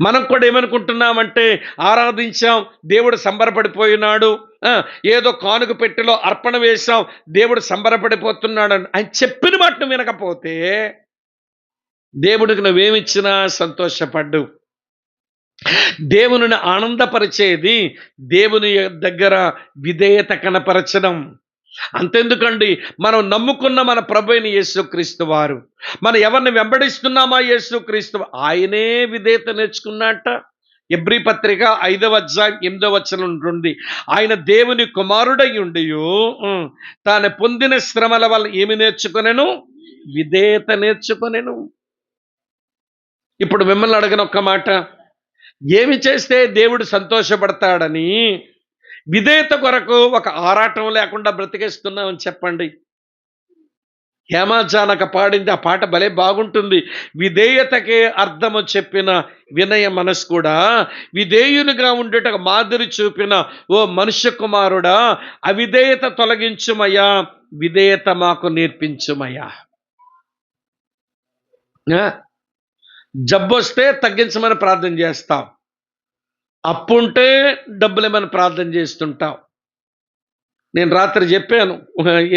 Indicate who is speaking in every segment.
Speaker 1: మనం కూడా ఏమనుకుంటున్నామంటే ఆరాధించాం, దేవుడు సంబరపడిపోయినాడు, ఏదో కానుక పెట్టెలో అర్పణ వేశాం, దేవుడు సంబరపడిపోతున్నాడు అని ఆయన చెప్పిన మాటను వినకపోతే దేవుడికి నువ్వేమిచ్చినా సంతోషపడ్డు. దేవునిని ఆనందపరిచేది దేవుని దగ్గర విధేయత కనపరచడం. అంతెందుకండి, మనం నమ్ముకున్న మన ప్రభు అయిన యేసుక్రీస్తు వారు, మనం ఎవరిని వెంబడిస్తున్నామా యేసుక్రీస్తు ఆయనే విధేయత నేర్చుకున్నట్ట. ఎబ్రీ పత్రిక 5వ అధ్యాయం 8వ వచనం ఉంటుంది, ఆయన దేవుని కుమారుడై ఉండియు తాను పొందిన శ్రమల వల్ల ఏమి నేర్చుకొనెను? విధేయత నేర్చుకొనెను. ఇప్పుడు మిమ్మల్ని అడగను ఒక్క మాట, ఏమి చేస్తే దేవుడు సంతోషపడతాడని విధేయత కొరకు ఒక ఆరాటం లేకుండా బ్రతికేస్తున్నామని చెప్పండి. హేమాజానక పాడింది ఆ పాట భలే బాగుంటుంది. విధేయతకే అర్థము చెప్పిన వినయ మనసు కూడా, విధేయునిగా ఉండుట మాదిరి చూపిన ఓ మనుష్య కుమారుడా, అవిధేయత తొలగించుమయ్యా, విధేయత మాకు నేర్పించుమయ్యా. జబ్బొస్తే తగ్గించమని ప్రార్థన చేస్తాం, అప్పుంటే డబ్బులేమని ప్రార్థన చేస్తుంటాం. నేను రాత్రి చెప్పాను,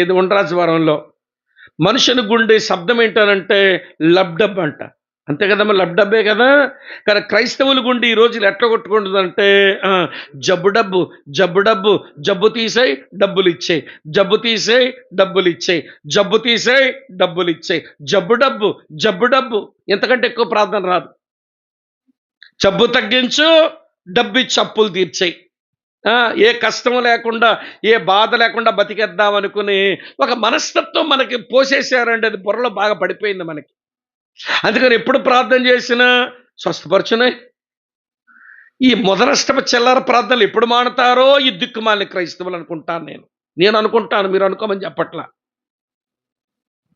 Speaker 1: ఇది ఉండరాజవరంలో మనుషుని గుండె శబ్దం ఏంటనంటే లబ్డబ్ అంట. అంతే కదమ్మా, లబ్డబ్బే కదా. కానీ క్రైస్తవుల గుండె ఈ రోజులు ఎట్లా కొట్టుకుంటుందంటే జబ్బు డబ్బు, జబ్బు డబ్బు, జబ్బు తీసేయి డబ్బులు ఇచ్చేయి, జబ్బు తీసేయి డబ్బులు ఇచ్చేయి, జబ్బు తీసేయి డబ్బులు ఇచ్చేయి, జబ్బు డబ్బు, జబ్బు డబ్బు. ఎంతకంటే ఎక్కువ ప్రార్థన రాదు. జబ్బు తగ్గించు, డబ్బు ఇచ్చి అప్పులు తీర్చేయి, ఏ కష్టం లేకుండా ఏ బాధ లేకుండా బతికేద్దాం అనుకుని ఒక మనస్తత్వం మనకి పోసేసారండి. అది బుర్రలో బాగా పడిపోయింది మనకి. అందుకని ఎప్పుడు ప్రార్థన చేసినా స్వస్థపరచునే. ఈ మొదనష్టపు చిల్లర ప్రార్థనలు ఎప్పుడు మానుతారో ఈ దిక్కుమాలిన క్రైస్తవులు అనుకుంటాను. నేను అనుకుంటాను, మీరు అనుకోమని చెప్పట్లా.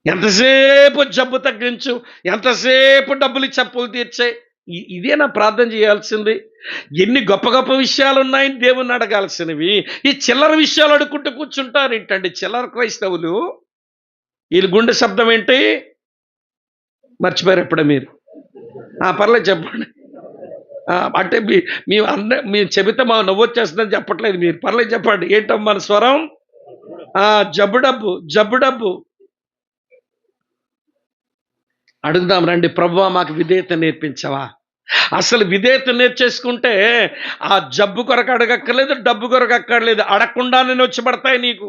Speaker 1: ఎంతసేపు జబ్బు తగ్గించు, ఎంతసేపు డబ్బులు ఇచ్చి అప్పులు తీర్చే, ఇదేనా ప్రార్థన చేయాల్సింది? ఎన్ని గొప్ప గొప్ప విషయాలు ఉన్నాయని దేవుణ్ణి అడగాల్సినవి ఈ చిల్లర విషయాలు అడుక్కుంటూ కూర్చుంటారు ఏంటండి చిల్లర క్రైస్తవులు. వీళ్ళ గుండె శబ్దం ఏంటి మర్చిపోయారు ఎప్పుడే మీరు? పర్లేదు చెప్పండి. అంటే మేము చెబితే మా నవ్వు వచ్చేస్తుందని చెప్పట్లేదు మీరు, పర్లేదు చెప్పండి. ఏంటమ్మా మన స్వరం? జబ్బు డబ్బు, జబ్బు డబ్బు. అడుగుదాం రండి, ప్రభువా మాకు విధేయత నేర్పించవా. అసలు విధేయత నేర్చేసుకుంటే ఆ జబ్బు కొరకు అడగక్కర్లేదు, డబ్బు కొరకు అక్కర్లేదు, అడగకుండానే వచ్చి పడతాయి నీకు.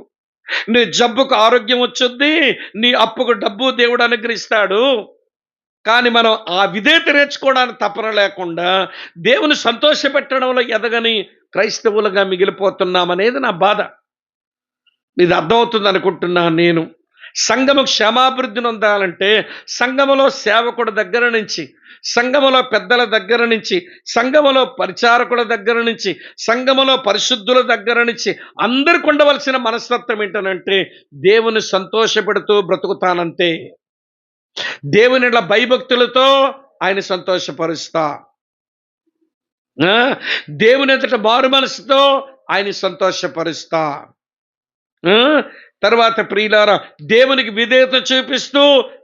Speaker 1: నీ జబ్బుకు ఆరోగ్యం వచ్చుద్ది, నీ అప్పుకు డబ్బు దేవుడు అనుగ్రహిస్తాడు. కానీ మనం ఆ విధేయత నేర్చుకోవడానికి తపన లేకుండా దేవుని సంతోషపెట్టడంలో ఎదగని క్రైస్తవులుగా మిగిలిపోతున్నామనేది నా బాధ. ఇది అర్థమవుతుంది అనుకుంటున్నాను నేను. సంఘము క్షేమాభివృద్ధి నొందాలంటే సంఘములో సేవకుడి దగ్గర నుంచి, సంఘములో పెద్దల దగ్గర నుంచి, సంఘములో పరిచారకుల దగ్గర నుంచి, సంఘములో పరిశుద్ధుల దగ్గర నుంచి అందరికి ఉండవలసిన మనస్తత్వం ఏంటనంటే దేవుని సంతోషపెడుతూ బ్రతుకుతానంతే. దేవుని భయభక్తులతో ఆయన సంతోషపరుస్తా, దేవుని ఎదుట మారు మనసుతో ఆయన సంతోషపరుస్తా. తర్వాత ప్రియులారా, దేవునికి విధేయత చూపిస్తూ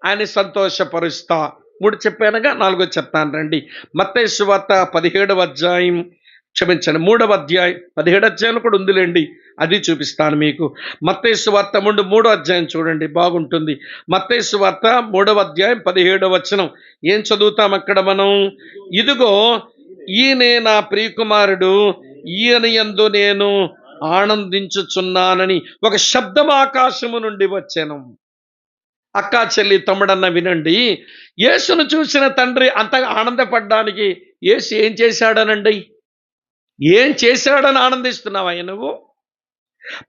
Speaker 1: ఆయన సంతోషపరుస్తా. 3 చెప్పానుగా, 4 చెప్తాను రండి. మత్తయి సువార్త 17వ అధ్యాయం, క్షమించండి 3వ అధ్యాయం, 17 అధ్యాయం కూడా ఉందిలేండి, అది చూపిస్తాను మీకు. మత్తయి సువార్త 3వ అధ్యాయం చూడండి, బాగుంటుంది. మత్తయి సువార్త 3వ అధ్యాయం 17వ వచనం ఏం చదువుతాం అక్కడ మనం? ఇదిగో ఈయనే నా ప్రియకుమారుడు, ఈయన యందు నేను ఆనందించుచున్నానని ఒక శబ్దం ఆకాశము నుండి వచ్చాను. అక్కా చెల్లి తమ్ముడన్న వినండి, యేసును చూసిన తండ్రి అంతగా ఆనందపడ్డానికి యేసు ఏం చేశాడనండి? ఏం చేశాడని ఆనందిస్తున్నావయ్య నువ్వు?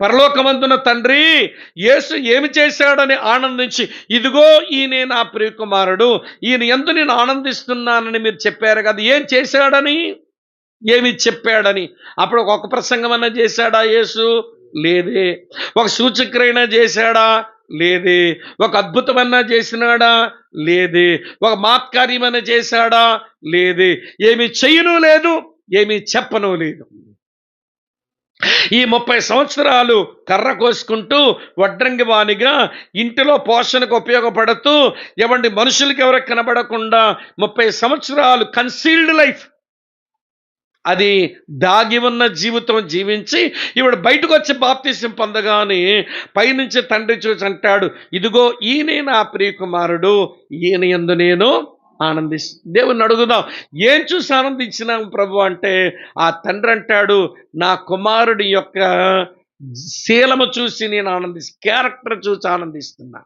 Speaker 1: పరలోకమందున తండ్రి యేసు ఏమి చేశాడని ఆనందించి, ఇదిగో ఈయనే నా ప్రియకుమారుడు, ఈయన యందు నేను ఆనందిస్తున్నానని మీరు చెప్పారు కదా, ఏం చేశాడని, ఏమి చెప్పాడని? అప్పుడు ఒక ప్రసంగం అన్నా చేశాడా యేసు? లేదే. ఒక సూచక్రైనా చేశాడా? లేదే. ఒక అద్భుతమన్నా చేసినాడా? లేదే. ఒక మాత్కార్యమన్నా చేశాడా? లేదే. ఏమి చెయ్యను లేదు, ఏమి చెప్పను లేదు. ఈ 30 సంవత్సరాలు కర్ర కోసుకుంటూ వడ్రంగి వానిగా ఇంటిలో పోషణకు ఉపయోగపడుతూ మనుషులకి ఎవరికి కనబడకుండా 30 సంవత్సరాలు కన్సీల్డ్ లైఫ్ అది దాగి ఉన్న జీవితం జీవించి ఇప్పుడు బయటకు వచ్చి బాప్తిసం పొందగానే పైనుంచి తండ్రి చూసి అంటాడు, ఇదిగో ఈయనే నా ప్రియకుమారుడు, ఈయన యందు నేను దేవుణ్ణి అడుగుదాం, ఏం చూసి ఆనందించినాం ప్రభు అంటే, ఆ తండ్రి అంటాడు, నా కుమారుడి యొక్క శీలము చూసి నేను క్యారెక్టర్ చూసి ఆనందిస్తున్నా.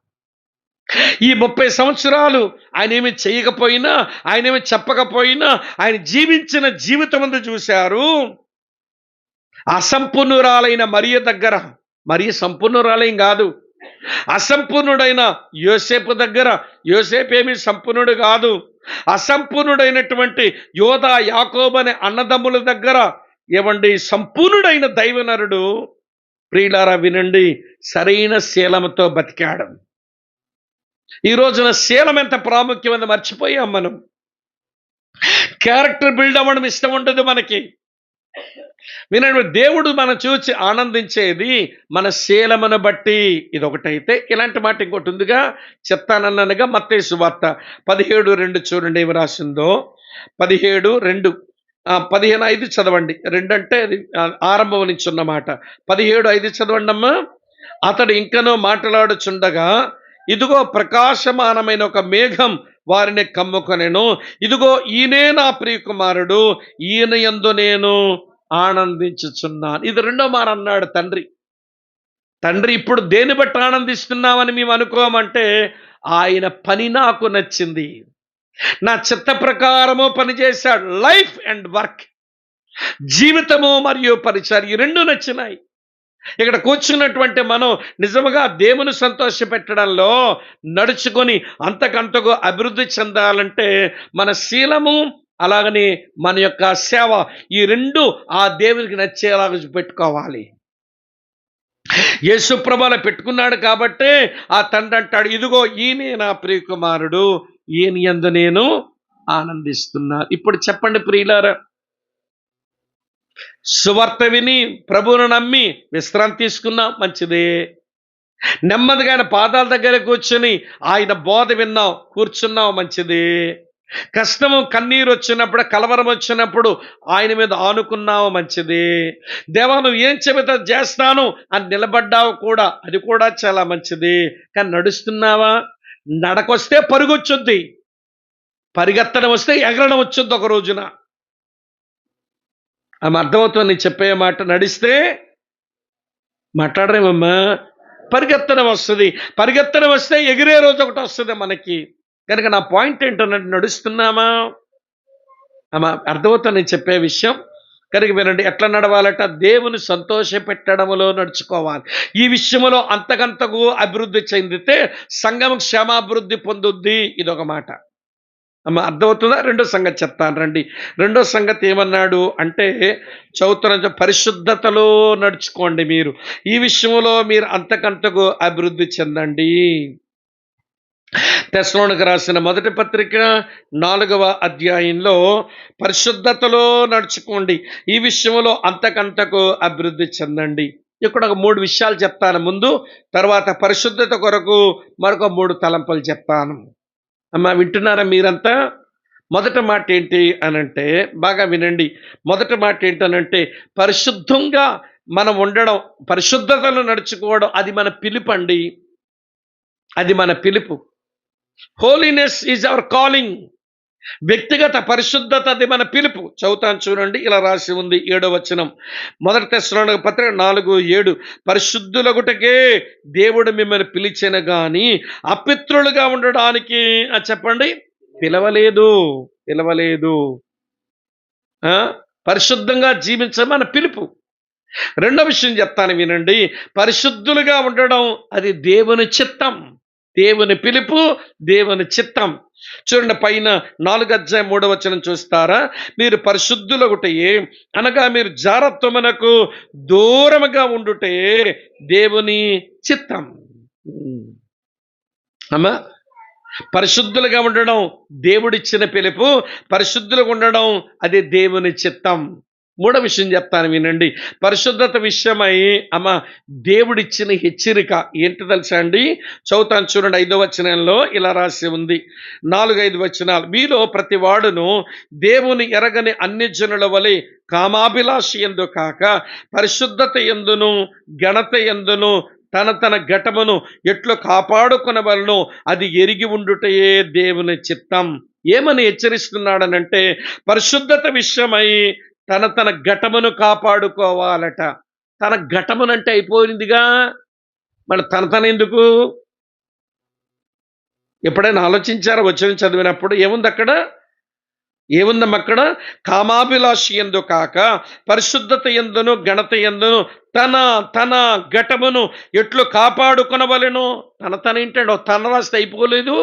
Speaker 1: ఈ 30 సంవత్సరాలు ఆయన ఏమి చేయకపోయినా, ఆయన ఏమి చెప్పకపోయినా, ఆయన జీవించిన జీవితం అంతా చూశారు. అసంపూర్ణురాలైన మరియ దగ్గర, మరియ సంపూర్ణురాలేం కాదు, అసంపూర్ణుడైన యోసేపు దగ్గర, యోసేపు ఏమి సంపూర్ణుడు కాదు, అసంపూర్ణుడైనటువంటి యోధా యాకోబు అనే అన్నదమ్ముల దగ్గర ఏమండి సంపూర్ణుడైన దైవనరుడు, ప్రియులారా వినండి, సరైన శీలముతో బతికాడు. ఈ రోజున శీలం ఎంత ప్రాముఖ్యమని మర్చిపోయాం మనం. క్యారెక్టర్ బిల్డ్ అవ్వడం ఇష్టం ఉండదు మనకి. వినండి, దేవుడు మనం చూసి ఆనందించేది మన శీలమును బట్టి. ఇదొకటైతే ఇలాంటి మాట ఇంకోటి ఉందిగా, చెప్తానన్నగా మత్తయి సువార్త 17:2 చూడండి ఏమి రాసిందో. 17:2 15:5 చదవండి. 2 అంటే అది ఆరంభం నుంచి ఉన్నమాట. 17:5 చదవండి అమ్మా. అతడు ఇంకనూ మాట్లాడుచుండగా, ఇదిగో ప్రకాశమానమైన ఒక మేఘం వారిని కమ్ముకొనెను. ఇదిగో ఈయనే నా ప్రియకుమారుడు, ఈయన యందు నేను ఆనందించుచున్నాను. ఇది రెండో మారు అన్నాడు తండ్రి. తండ్రి ఇప్పుడు దేని బట్టి ఆనందిస్తున్నామని మేము అనుకోమంటే, ఆయన పని నాకు నచ్చింది, నా చిత్త ప్రకారము పనిచేశాడు. లైఫ్ అండ్ వర్క్, జీవితము మరియు పరిచర్య రెండు నచ్చినాయి. ఇక్కడ కూర్చున్నటువంటి మనం నిజముగా దేవుని సంతోష పెట్టడంలో నడుచుకొని అంతకంతకు అభివృద్ధి చెందాలంటే మన శీలము అలాగని మన యొక్క సేవ, ఈ రెండు ఆ దేవునికి నచ్చేలాగా పెట్టుకోవాలి. యేసు ప్రభువులో పెట్టుకున్నాడు కాబట్టే ఆ తండ్రి అంటాడు, ఇదిగో ఈయనే నా ప్రియకుమారుడు, ఈయన యందు నేను ఆనందిస్తున్నా. ఇప్పుడు చెప్పండి ప్రియులారా, సువార్త విని ప్రభువును నమ్మి విశ్రాంతి తీసుకున్నాం, మంచిదే. నెమ్మదిగా ఆయన పాదాల దగ్గర కూర్చొని ఆయన బోధ విన్నాం, కూర్చున్నాం, మంచిది. కష్టము కన్నీరు వచ్చినప్పుడు, కలవరం వచ్చినప్పుడు ఆయన మీద ఆనుకున్నావు, మంచిది. దేవా నువ్వు ఏం చెబితే చేస్తాను అని నిలబడ్డావు కూడా, అది కూడా చాలా మంచిది. కానీ నడుస్తున్నావా? నడకొస్తే పరుగొచ్చుద్ది, పరిగెత్తడం వస్తే ఎగరడం వచ్చుద్ది ఒక రోజున. ఆమె అర్థమవుతుంది నేను చెప్పే మాట. నడిస్తే మాట్లాడరేమమ్మా, పరిగెత్తడం వస్తుంది, పరిగెత్తడం వస్తే ఎగిరే రోజు ఒకటి వస్తుంది మనకి. కనుక నా పాయింట్ ఏంటన్నట్టు, నడుస్తున్నామా? ఆమె అర్థమవుతుంది నేను చెప్పే విషయం. కనుక వినండి, ఎట్లా నడవాలట? దేవుని సంతోష పెట్టడములో నడుచుకోవాలి. ఈ విషయంలో అంతకంతకు అభివృద్ధి చెందితే సంఘం క్షేమాభివృద్ధి పొందుద్ది. ఇదొక మాట. అమ్మ అర్థమవుతుందా? రెండో సంగతి చెప్తాను రండి. రెండో సంగతి ఏమన్నాడు అంటే, చదువుతున్న పరిశుద్ధతలో నడుచుకోండి మీరు. ఈ విషయంలో మీరు అంతకంతకు అభివృద్ధి చెందండి. తెస్సలోనికీయులకు రాసిన మొదటి పత్రిక 4వ అధ్యాయంలో పరిశుద్ధతలో నడుచుకోండి, ఈ విషయంలో అంతకంతకు అభివృద్ధి చెందండి. ఇక్కడ ఒక 3 విషయాలు చెప్తాను ముందు, తర్వాత పరిశుద్ధత కొరకు మరొక 3 తలంపులు చెప్తాను. అమ్మా వింటున్నారా మీరంతా? మొదటి మాట ఏంటి అనంటే, బాగా వినండి. మొదటి మాట ఏంటనంటే, పరిశుద్ధంగా మనం ఉండడం, పరిశుద్ధతలో నడుచుకోవడం, అది మన పిలుపు అండి. అది మన పిలుపు. Holiness is our calling. వ్యక్తిగత పరిశుద్ధత అది మన పిలుపు. చదువుతాను చూడండి, ఇలా రాసి ఉంది 7వ వచనం, మొదటి తెస్సలోనికీయులకు పత్రిక 4:7. పరిశుద్ధులగుటకే దేవుడు మిమ్మల్ని పిలిచెను గాని అపిత్రులుగా ఉండడానికి చెప్పండి పిలవలేదు. పరిశుద్ధంగా జీవించడం మన పిలుపు. రెండో విషయం చెప్తాను వినండి, పరిశుద్ధులుగా ఉండడం అది దేవుని చిత్తం, దేవుని పిలుపు, దేవుని చిత్తం. చూడండి, పైన 4:3 చూస్తారా? మీరు పరిశుద్ధులగుటే అనగా మీరు జారత్వమునకు దూరముగా ఉండుటే దేవుని చిత్తం. అమ్మా, పరిశుద్ధులుగా ఉండడం దేవుడిచ్చిన పిలుపు, పరిశుద్ధులుగా ఉండడం అది దేవుని చిత్తం. మూడో విషయం చెప్తాను వినండి. పరిశుద్ధత విషయమై అమ్మ దేవుడిచ్చిన హెచ్చరిక ఏంటి తెలుసా అండి? చదువుతాను చూడండి. 5వ వచనంలో ఇలా రాసి ఉంది. 4-5 వచనాలు. మీలో ప్రతి వాడును దేవుని ఎరగని అన్యజనుల వలె కామాభిలాషి యందు కాక పరిశుద్ధత యందును ఘనత యందును తన తన ఘటమును ఎట్లు కాపాడుకొనవలెనో అది ఎరిగి ఉండుటయే దేవుని చిత్తం. ఏమని హెచ్చరిస్తున్నాడనంటే పరిశుద్ధత విషయమై తన తన ఘటమును కాపాడుకోవాలట. తన ఘటమునంటే అయిపోయిందిగా, మళ్ళీ తన ఎందుకు? ఎప్పుడైనా ఆలోచించారా? వచనం చదివినప్పుడు ఏముంది అక్కడ? ఏముందమ్మక్కడ? కామాభిలాషి యందు కాక పరిశుద్ధత యందును ఘనత యందును తన తన ఘటమును ఎట్లు కాపాడుకొనవలెనో. తన ఏంటంటే తన రాస్తే అయిపోలేదు.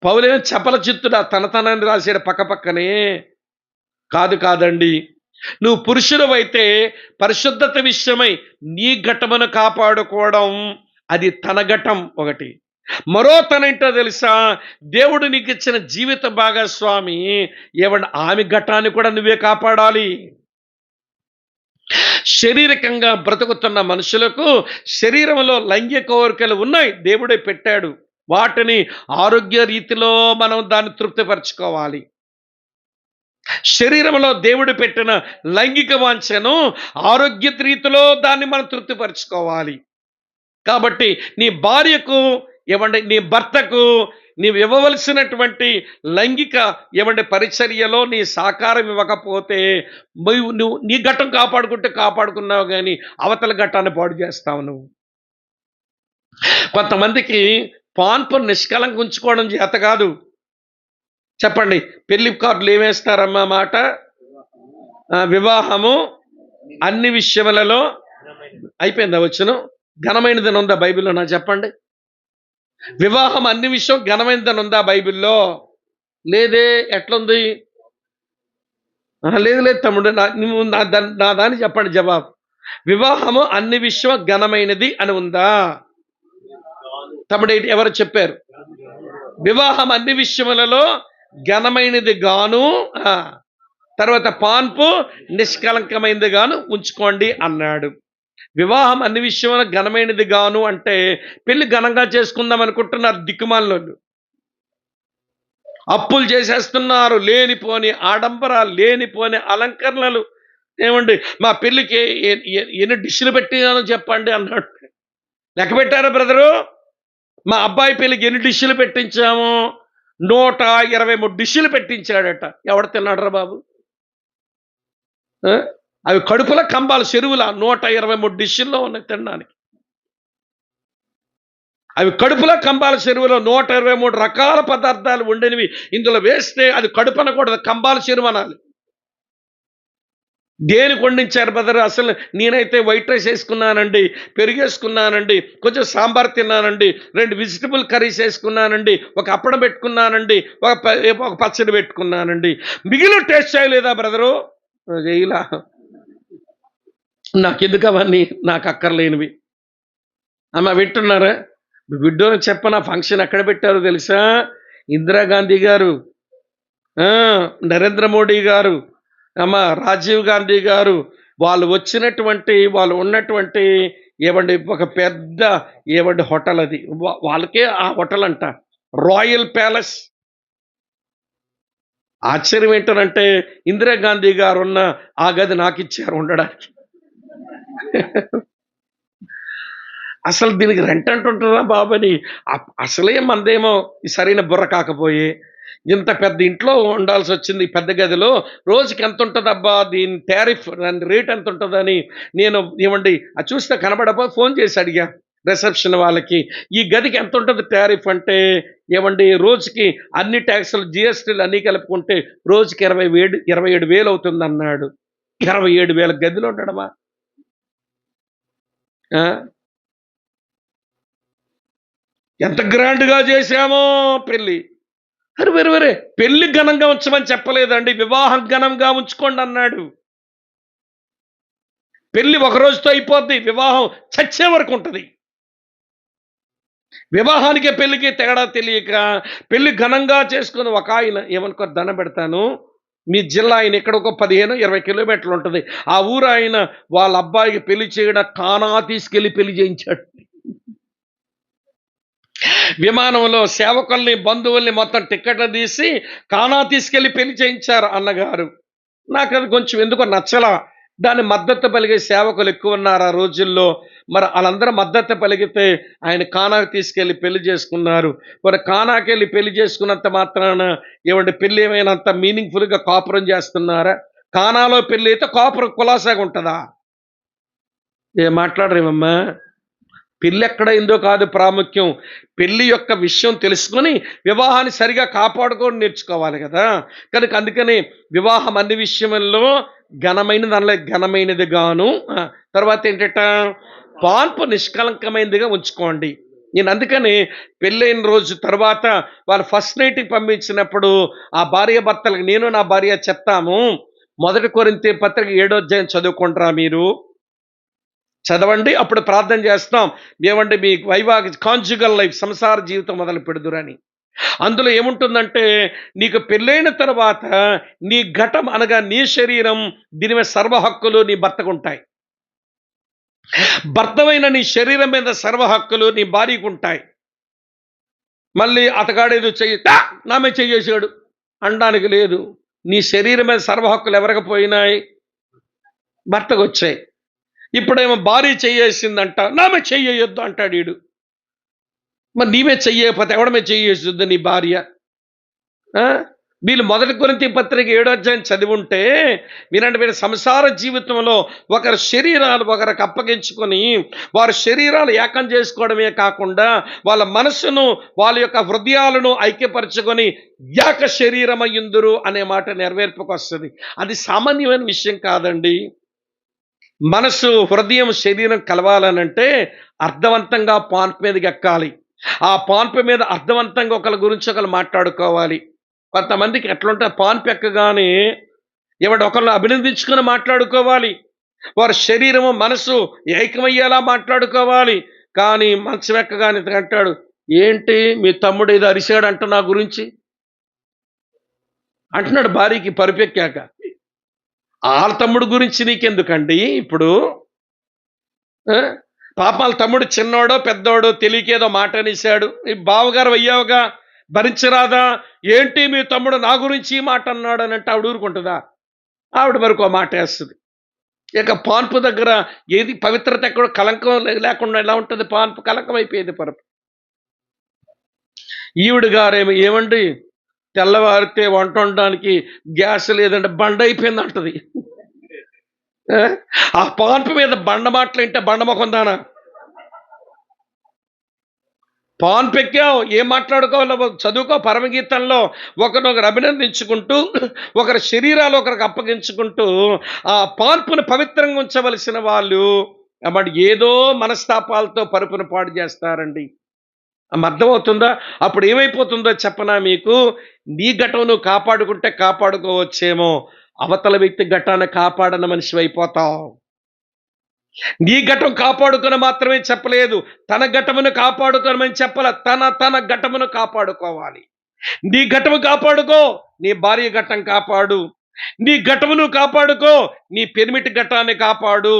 Speaker 1: పౌలేమో చపల చిత్తుడా తనని రాశాడు పక్కనే. కాదండి. నువ్వు పురుషుడవైతే పరిశుద్ధత విషయమై నీ ఘటమును కాపాడుకోవడం అది తన ఘటం ఒకటి. మరో తనేంటో తెలుసా? దేవుడు నీకు ఇచ్చిన జీవిత భాగస్వామి ఏమన్నా ఆమె ఘటాన్ని కూడా నువ్వే కాపాడాలి. శారీరకంగా బ్రతుకుతున్న మనుషులకు శరీరంలో లైంగిక కోరికలు ఉన్నాయి, దేవుడే పెట్టాడు. వాటిని ఆరోగ్య రీతిలో మనం దాన్ని తృప్తిపరచుకోవాలి. శరీరంలో దేవుడు పెట్టిన లైంగిక వాంఛను ఆరోగ్య రీతిలో దాన్ని మనం తృప్తిపరచుకోవాలి. కాబట్టి నీ భార్యకు నీ భర్తకు నీవు ఇవ్వవలసినటువంటి లైంగిక పరిచర్యలో నీ సహకారం ఇవ్వకపోతే నువ్వు నీ ఘట్టం కాపాడుకున్నావు కానీ అవతల ఘట్టాన్ని పాడు చేస్తావు నువ్వు. కొంతమందికి పాన్పు నిష్కలంగా ఉంచుకోవడం చేత కాదు. చెప్పండి, పెళ్లి కార్డులు ఏమేస్తారమ్మా మాట? వివాహము అన్ని విషయములలో అయిపోయిందా? వచ్చును ఘనమైనదని ఉందా బైబిల్లో? నా చెప్పండి. వివాహం అన్ని విషయం ఘనమైనదని ఉందా బైబిల్లో? లేదే. ఎట్లుంది? లేదు తమ్ముడు, నా దాన్ని చెప్పండి జవాబు. వివాహము అన్ని విషయం ఘనమైనది అని ఉందా తమ్ముడు? ఎవరు చెప్పారు? వివాహం అన్ని విషయములలో ఘనమైనది గాను, తర్వాత పాన్పు నిష్కలంకమైనది గాను ఉంచుకోండి అన్నాడు. వివాహం అన్ని విషయంలో ఘనమైనది గాను అంటే పెళ్లి ఘనంగా చేసుకుందాం అనుకుంటున్నారు దిక్కుమాలను. అప్పులు చేసేస్తున్నారు, లేనిపోని ఆడంబరాలు, లేనిపోని అలంకరణలు. ఏమండి మా పెళ్లికి ఎన్ని డిష్లు పెట్టినానో చెప్పండి అన్నాడు. లెక్క పెట్టారా బ్రదరు? మా అబ్బాయి పెళ్లికి ఎన్ని డిష్లు పెట్టించాము? 123 డిష్లు పెట్టించాడట. ఎవడు తిన్నాడరా బాబు? అవి కడుపుల కంబాల చెరువుల 123 డిష్ల్లో ఉన్నాయి తినడానికి. అవి కడుపుల కంబాల చెరువులో 123 రకాల పదార్థాలు ఉండేవి. ఇందులో వేస్తే అది కడుపు అనకూడదు, కంబాల చెరువు అనాలి. దేనికి వండించారు బ్రదర్? అసలు నేనైతే వైట్ రైస్ వేసుకున్నానండి, పెరుగు వేసుకున్నానండి, కొంచెం సాంబార్ తిన్నానండి, 2 వెజిటబుల్ కర్రీస్ వేసుకున్నానండి, ఒక అప్పడం పెట్టుకున్నానండి, ఒక పచ్చడి పెట్టుకున్నానండి. మిగిలిన టేస్ట్ చేయలేదా బ్రదరు? చేయలా. నాకెందుకు అవన్నీ? నాకు అక్కర్లేనివి. అమ్మ వింటున్నారా? బిడ్డో చెప్పనా? ఫంక్షన్ ఎక్కడ పెట్టారో తెలుసా? ఇందిరాగాంధీ గారు, నరేంద్ర మోడీ గారు, రాజీవ్ గాంధీ గారు వాళ్ళు ఉన్నటువంటి ఒక పెద్ద హోటల్ అది. వాళ్ళకే ఆ హోటల్ అంట రాయల్ ప్యాలెస్. ఆశ్చర్యం ఏంటంటే ఇందిరాగాంధీ గారు ఉన్న ఆ గది నాకు ఇచ్చారు ఉండడానికి. అసలు దీనికి రెంట్ అంటుంటారా బాబని? అసలే మందేమో సరైన బుర్ర కాకపోయి ఇంత పెద్ద ఇంట్లో ఉండాల్సి వచ్చింది. పెద్ద గదిలో రోజుకి ఎంత ఉంటుందబ్బా దీని టారిఫ్, దాని రేట్ ఎంత ఉంటుందని నేను అది చూస్తే కనబడపో ఫోన్ చేసి అడిగా రిసెప్షన్ వాళ్ళకి, ఈ గదికి ఎంత ఉంటుంది టారిఫ్ అంటే, రోజుకి అన్ని ట్యాక్సులు జిఎస్టీలు అన్నీ కలుపుకుంటే రోజుకి 27,000 అవుతుంది అన్నాడు. 27,000 గదిలో ఉండడమా? ఎంత గ్రాండ్గా చేశామో పెళ్ళి. అరే పెళ్లి ఘనంగా ఉంచమని చెప్పలేదండి, వివాహం ఘనంగా ఉంచుకోండి అన్నాడు. పెళ్లి ఒక రోజుతో అయిపోద్ది, వివాహం చచ్చే వరకు ఉంటుంది. వివాహానికి పెళ్లికి తేడా తెలియక పెళ్లి ఘనంగా చేసుకుని ఒక ఆయన ఏమనుకో దండం పెడతాను, మీ జిల్లా ఆయన ఇక్కడ ఒక 15-20 కిలోమీటర్లు ఉంటుంది. ఆ ఊరు ఆయన వాళ్ళ అబ్బాయికి పెళ్లి చేయడం కానా తీసుకెళ్లి పెళ్లి చేయించాడు. విమానంలో సేవకుల్ని, బంధువుల్ని మొత్తం టిక్కెట్లు తీసి కానా తీసుకెళ్లి పెళ్లి చేయించారు అన్నగారు. నాకు అది కొంచెం ఎందుకో నచ్చలా. దాన్ని మద్దతు పలిగే సేవకులు ఎక్కువ ఉన్నారు ఆ రోజుల్లో. మరి వాళ్ళందరూ మద్దతు పలికితే ఆయన కానాకు తీసుకెళ్లి పెళ్లి చేసుకున్నారు. మరి కానాకెళ్ళి పెళ్లి చేసుకున్నంత మాత్రాన ఏమంటే పెళ్లి ఏమైనంత మీనింగ్ఫుల్గా కాపురం చేస్తున్నారా? కానాలో పెళ్లి అయితే కాపురం కులాసాగా ఉంటుందా? ఏం మాట్లాడరేమమ్మా? పెళ్ళి ఎక్కడైందో కాదు ప్రాముఖ్యం. పెళ్లి యొక్క విషయం తెలుసుకొని వివాహాన్ని సరిగా కాపాడుకొని నేర్చుకోవాలి కదా. కనుక అందుకని వివాహం అన్ని విషయంలో ఘనమైనది అనలే, ఘనమైనది గాను. తర్వాత ఏంటట, పాన్పు నిష్కలంకమైనదిగా ఉంచుకోండి. నేను అందుకని పెళ్ళైన రోజు తర్వాత వాళ్ళు ఫస్ట్ నైట్కి పంపించినప్పుడు ఆ భార్య భర్తలకు నేను నా భార్య చెప్తాము, 1 కొరింథీ పత్రిక 7వ అధ్యాయం చదువుకుంటారా మీరు? చదవండి, అప్పుడు ప్రార్థన చేస్తాం. ఏమంటే మీ కాంజుగల్ లైఫ్, సంసార జీవితం మొదలు పెడుదురని. అందులో ఏముంటుందంటే, నీకు పెళ్ళైన తర్వాత నీ ఘటం అనగా నీ శరీరం, దీని మీద సర్వ హక్కులు నీ భర్తకుంటాయి. భర్తమైన నీ శరీరం మీద సర్వ హక్కులు నీ భార్యకు ఉంటాయి. మళ్ళీ అతగాడేదో నా మీద చెయ్యేసాడు అనడానికి లేదు. నీ శరీరం మీద సర్వ హక్కులు ఎవరికి పోయినాయి? భర్తకు వచ్చాయి. ఇప్పుడేమో భార్య చెయ్యేసిందంట, నా మీద చెయ్యొద్దు అంటాడు వీడు. మరి నీ మీద చెయ్యకపోతే ఎవడ మీద చెయ్యేస్తుంది నీ భార్య? వీళ్ళు 1 కొరింథీ పత్రిక 7వ అధ్యాయం చదివి ఉంటే మీరంటే వీళ్ళ సంసార జీవితంలో ఒకరి శరీరాలు ఒకరికి అప్పగించుకొని వారి శరీరాలు ఏకం చేసుకోవడమే కాకుండా వాళ్ళ మనసును వాళ్ళ యొక్క హృదయాలను ఐక్యపరచుకొని ఏక శరీరమయ్యుందురు అనే మాట నెరవేర్పుకు వస్తుంది. అది సామాన్యమైన విషయం కాదండి. మనసు, హృదయం, శరీరం కలవాలనంటే అర్థవంతంగా పాన్పు మీదకి ఎక్కాలి. ఆ పాన్పు మీద అర్థవంతంగా ఒకరి గురించి ఒకరు మాట్లాడుకోవాలి. కొంతమందికి ఎట్లుంటే పాన్పు ఎక్కగానే ఏమంటే ఒకరిని అభినందించుకొని మాట్లాడుకోవాలి. వారి శరీరము, మనసు ఏకమయ్యేలా మాట్లాడుకోవాలి. కానీ మంచం ఎక్కగానే అంటాడు, ఏంటి మీ తమ్ముడు ఏదో అరిశాడంట నా గురించి అంటున్నాడు భార్యకి పరుపెక్కాక. వాళ్ళ తమ్ముడు గురించి నీకెందుకండి ఇప్పుడు? పాపాల తమ్ముడు చిన్నోడో పెద్దోడో తెలియకేదో మాట అనేశాడు, ఈ బావగారు అయ్యావుగా భరించరాదా? ఏంటి మీ తమ్ముడు నా గురించి ఈ మాట అన్నాడు అని అంటే ఆవిడ ఊరుకుంటుందా? ఆవిడ వరకు ఆ మాట వేస్తుంది. ఇక పాన్పు దగ్గర ఏది పవిత్రత ఎక్కడ కలంకం లేకుండా ఎలా ఉంటుంది? పాన్పు కలంకం అయిపోయేది పరుపు. ఈవిడ గారేమో ఏమండి తెల్లవారితే వంట వండడానికి గ్యాస్ లేదంటే బండ అయిపోయింది అంటది. ఆ పాన్పు మీద బండ మాటలు ఏంటే బండముఖం దానా? పాన్పు ఎక్కావు, ఏం మాట్లాడుకోవాలో చదువుకో. పరమగీతంలో ఒకరినొకరు అభినందించుకుంటూ ఒకరి శరీరాలు ఒకరికి అప్పగించుకుంటూ ఆ పాన్పును పవిత్రంగా ఉంచవలసిన వాళ్ళు మరి ఏదో మనస్తాపాలతో పరుపును పాడు చేస్తారండి. అర్థమవుతుందా? అప్పుడు ఏమైపోతుందో చెప్పనా మీకు? నీ ఘటం నువ్వు కాపాడుకుంటే కాపాడుకోవచ్చేమో, అవతల వ్యక్తి ఘటాన్ని కాపాడని మనిషి అయిపోతావు. నీ ఘటం కాపాడుకొని మాత్రమే చెప్పలేదు, తన ఘటమును కాపాడుకోనమని చెప్పాల. తన ఘటమును కాపాడుకోవాలి. నీ ఘటము కాపాడుకో, నీ భార్య ఘటం కాపాడు. నీ ఘటమును కాపాడుకో, నీ పెనిమిటి ఘటాన్ని కాపాడు.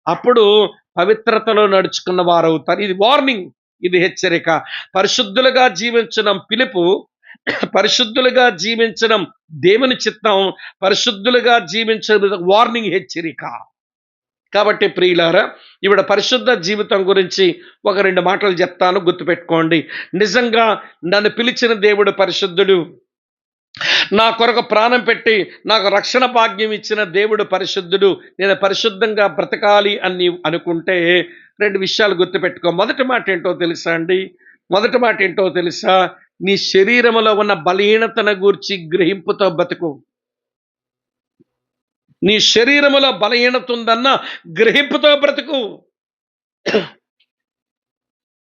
Speaker 1: అప్పుడు పవిత్రతలో నడుచుకున్న వారవుతారు. ఇది వార్నింగ్, ఇది హెచ్చరిక. పరిశుద్ధులుగా జీవించడం పిలుపు, పరిశుద్ధులుగా జీవించడం దేవుని చిత్తం, పరిశుద్ధులుగా జీవించడం వార్నింగ్, హెచ్చరిక. కాబట్టి ప్రియులారా, ఇవిడ పరిశుద్ధ జీవితం గురించి ఒక 2 మాటలు చెప్తాను, గుర్తుపెట్టుకోండి. నిజంగా నన్ను పిలిచిన దేవుడు పరిశుద్ధుడు, నా కొరకు ప్రాణం పెట్టి నాకు రక్షణ భాగ్యం ఇచ్చిన దేవుడు పరిశుద్ధుడు. నేను పరిశుద్ధంగా బ్రతకాలి అని అనుకుంటే 2 విషయాలు గుర్తుపెట్టుకో. మొదటి మాట ఏంటో తెలుసా అండి? మొదటి మాట ఏంటో తెలుసా? నీ శరీరంలో ఉన్న బలహీనతను గూర్చి గ్రహింపుతో బతుకు. నీ శరీరములో బలహీనత ఉందన్న గ్రహింపుతో బ్రతుకు.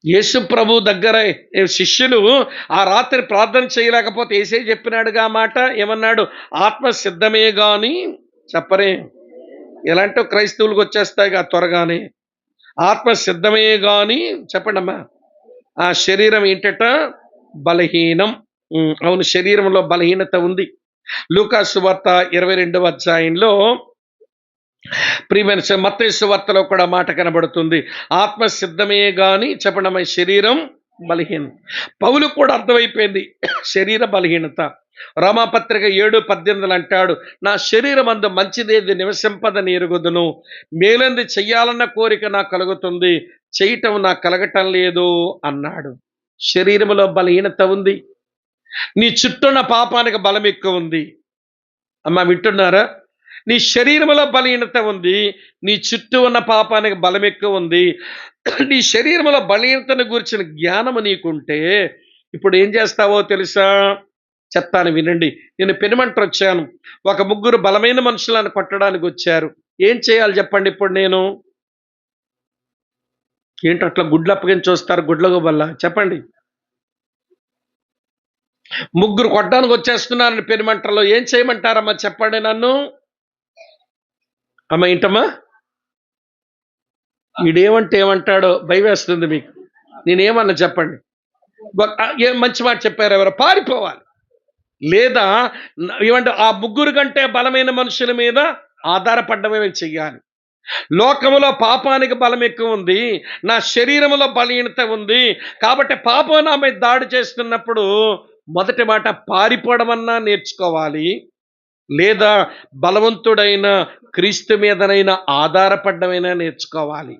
Speaker 1: యేసు ప్రభు దగ్గర శిష్యులు ఆ రాత్రి ప్రార్థన చేయలేకపోతే యేసే చెప్పినాడుగా మాట. ఏమన్నాడు? ఆత్మ సిద్ధమే గాని చెప్పరే. ఎలాంటి క్రైస్తవులకు వచ్చేస్తాయిగా త్వరగానే. ఆత్మ సిద్ధమే గాని చెప్పండి అమ్మా. ఆ శరీరం ఏంటట? బలహీనం. అవును, శరీరంలో బలహీనత ఉంది. లూకా సువార్త 22వ అధ్యాయంలో ప్రియమైన మత్తయి సువార్తలో కూడా మాట కనబడుతుంది. ఆత్మ సిద్ధమే గాని చెప్పడమై శరీరం బలహీనం. పౌలు కూడా అర్థమైపోయింది శరీర బలహీనత. రోమాపత్రిక 7:18 అంటాడు, నా శరీరం అందు మంచిదేది నివసింపదని ఎరుగుదును, మేలంది చెయ్యాలన్న కోరిక నాకు కలుగుతుంది, చేయటం నాకు కలగటం లేదు అన్నాడు. శరీరంలో బలహీనత ఉంది. నీ చుట్టూన్న పాపానికి బలం ఎక్కువ ఉంది. అమ్మా వింటున్నారా? నీ శరీరంలో బలహీనత ఉంది, నీ చుట్టూ ఉన్న పాపానికి బలం ఎక్కువ ఉంది. నీ శరీరంలో బలహీనతను గురించిన జ్ఞానము నీకుంటే ఇప్పుడు ఏం చేస్తావో తెలుసా? చెప్తాను వినండి. నేను పెనుమంటర్ వచ్చాను, ఒక ముగ్గురు బలమైన మనుషులను కొట్టడానికి వచ్చారు. ఏం చేయాలి చెప్పండి? ఇప్పుడు నేను ఏంటి అట్లా గుడ్లు అప్పగించి చూస్తారు? గుడ్లకు వల్ల చెప్పండి. ముగ్గురు కొట్టడానికి వచ్చేస్తున్నారని పెనుమంటలో ఏం చేయమంటారమ్మా చెప్పండి నన్ను? అమ్మ ఏంటమ్మా? వీడేమంటే ఏమంటాడో భయమేస్తుంది మీకు. నేనేమన్నా చెప్పండి. ఏం మంచి మాట చెప్పారు ఎవరో, పారిపోవాలి. లేదా ఏమంటే ఆ ముగ్గురు కంటే బలమైన మనుషుల మీద ఆధారపడ్డమే చెయ్యాలి. లోకములో పాపానికి బలం ఎక్కువ ఉంది, నా శరీరంలో బలహీనత ఉంది, కాబట్టి పాపం నా మీద దాడి చేస్తున్నప్పుడు మొదటి మాట పారిపోవడమన్నా నేర్చుకోవాలి, లేదా బలవంతుడైన క్రీస్తు మీదనైనా ఆధారపడ్డమైనా నేర్చుకోవాలి.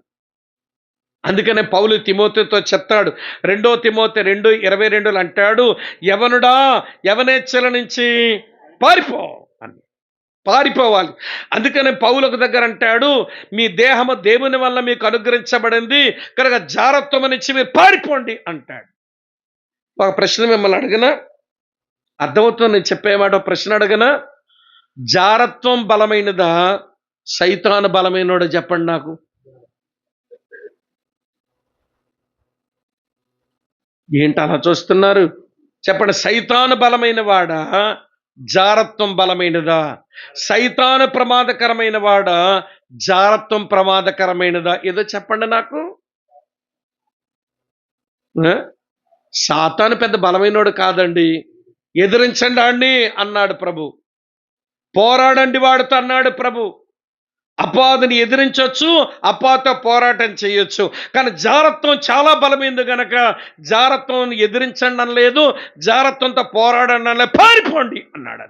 Speaker 1: అందుకనే పౌలు తిమోతితో చెప్తాడు, 2 తిమోతి 2:22 అంటాడు, యవనుడా యవనేచ్ఛల నుంచి పారిపో అని. పారిపోవాలి. అందుకనే పౌలకు దగ్గర అంటాడు, మీ దేహము దేవుని వల్ల మీకు అనుగ్రహించబడింది కనుక జారత్వం నుంచి మీరు పారిపోండి అంటాడు. ఒక ప్రశ్న మిమ్మల్ని అడగనా? అర్థమవుతుంది నేను చెప్పేమాట? ప్రశ్న అడగనా? జారత్వం బలమైనదా, సైతాను బలమైనోడా చెప్పండి నాకు. ఏంటి అలా చూస్తున్నారు? చెప్పండి. సైతాను బలమైన వాడా, జారత్వం బలమైనదా? సైతాను ప్రమాదకరమైన వాడా, జారత్వం ప్రమాదకరమైనదా? ఏదో చెప్పండి నాకు. సాతాను పెద్ద బలమైనోడు కాదండి. ఎదిరించండి ఆడిని అన్నాడు ప్రభు. పోరాడండి వాడితో అన్నాడు ప్రభు. అపాదని ఎదిరించవచ్చు, అపాతో పోరాటం చేయొచ్చు. కానీ జారత్వం చాలా బలమైంది గనక జారత్వం ఎదిరించండి అనలేదు, జారత్వంతో పోరాడండి అనలేదు, పారిపోండి అన్నాడు.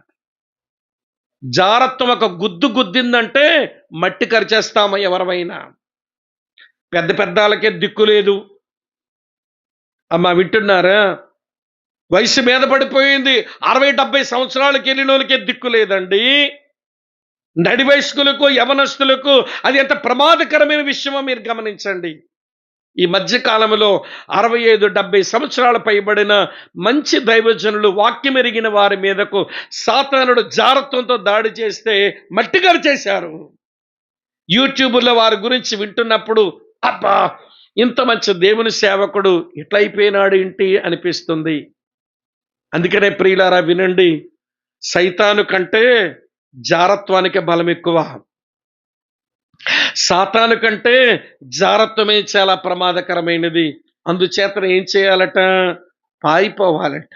Speaker 1: జారత్వం ఒక గుద్దు గుద్దిందంటే మట్టి కరిచేస్తాము ఎవరమైనా. పెద్ద పెద్దాలకే దిక్కు లేదు. అమ్మా వింటున్నారా? వయసు మీద పడిపోయింది, 60-70 సంవత్సరాలకి వెళ్ళిన వాళ్ళకే దిక్కు లేదండి. నడి వయస్కులకు యవనస్తులకు అది ఎంత ప్రమాదకరమైన విషయమో మీరు గమనించండి. ఈ మధ్య కాలంలో 65-70 సంవత్సరాలు పైబడిన మంచి దైవజనులు, వాక్యం ఎరిగిన వారి మీదకు సాతానుడు జారత్వంతో దాడి చేస్తే మట్టిగారు చేశారు. యూట్యూబ్లో వారి గురించి వింటున్నప్పుడు అబ్బా ఇంత మంచి దేవుని సేవకుడు ఎట్లయిపోయినాడు ఏంటి అనిపిస్తుంది. అందుకనే ప్రియులారా వినండి, సైతాను కంటే జారత్వానికి బలం ఎక్కువ. సాతాను కంటే జారత్వమే చాలా ప్రమాదకరమైనది. అందుచేత ఏం చేయాలట? పారిపోవాలట.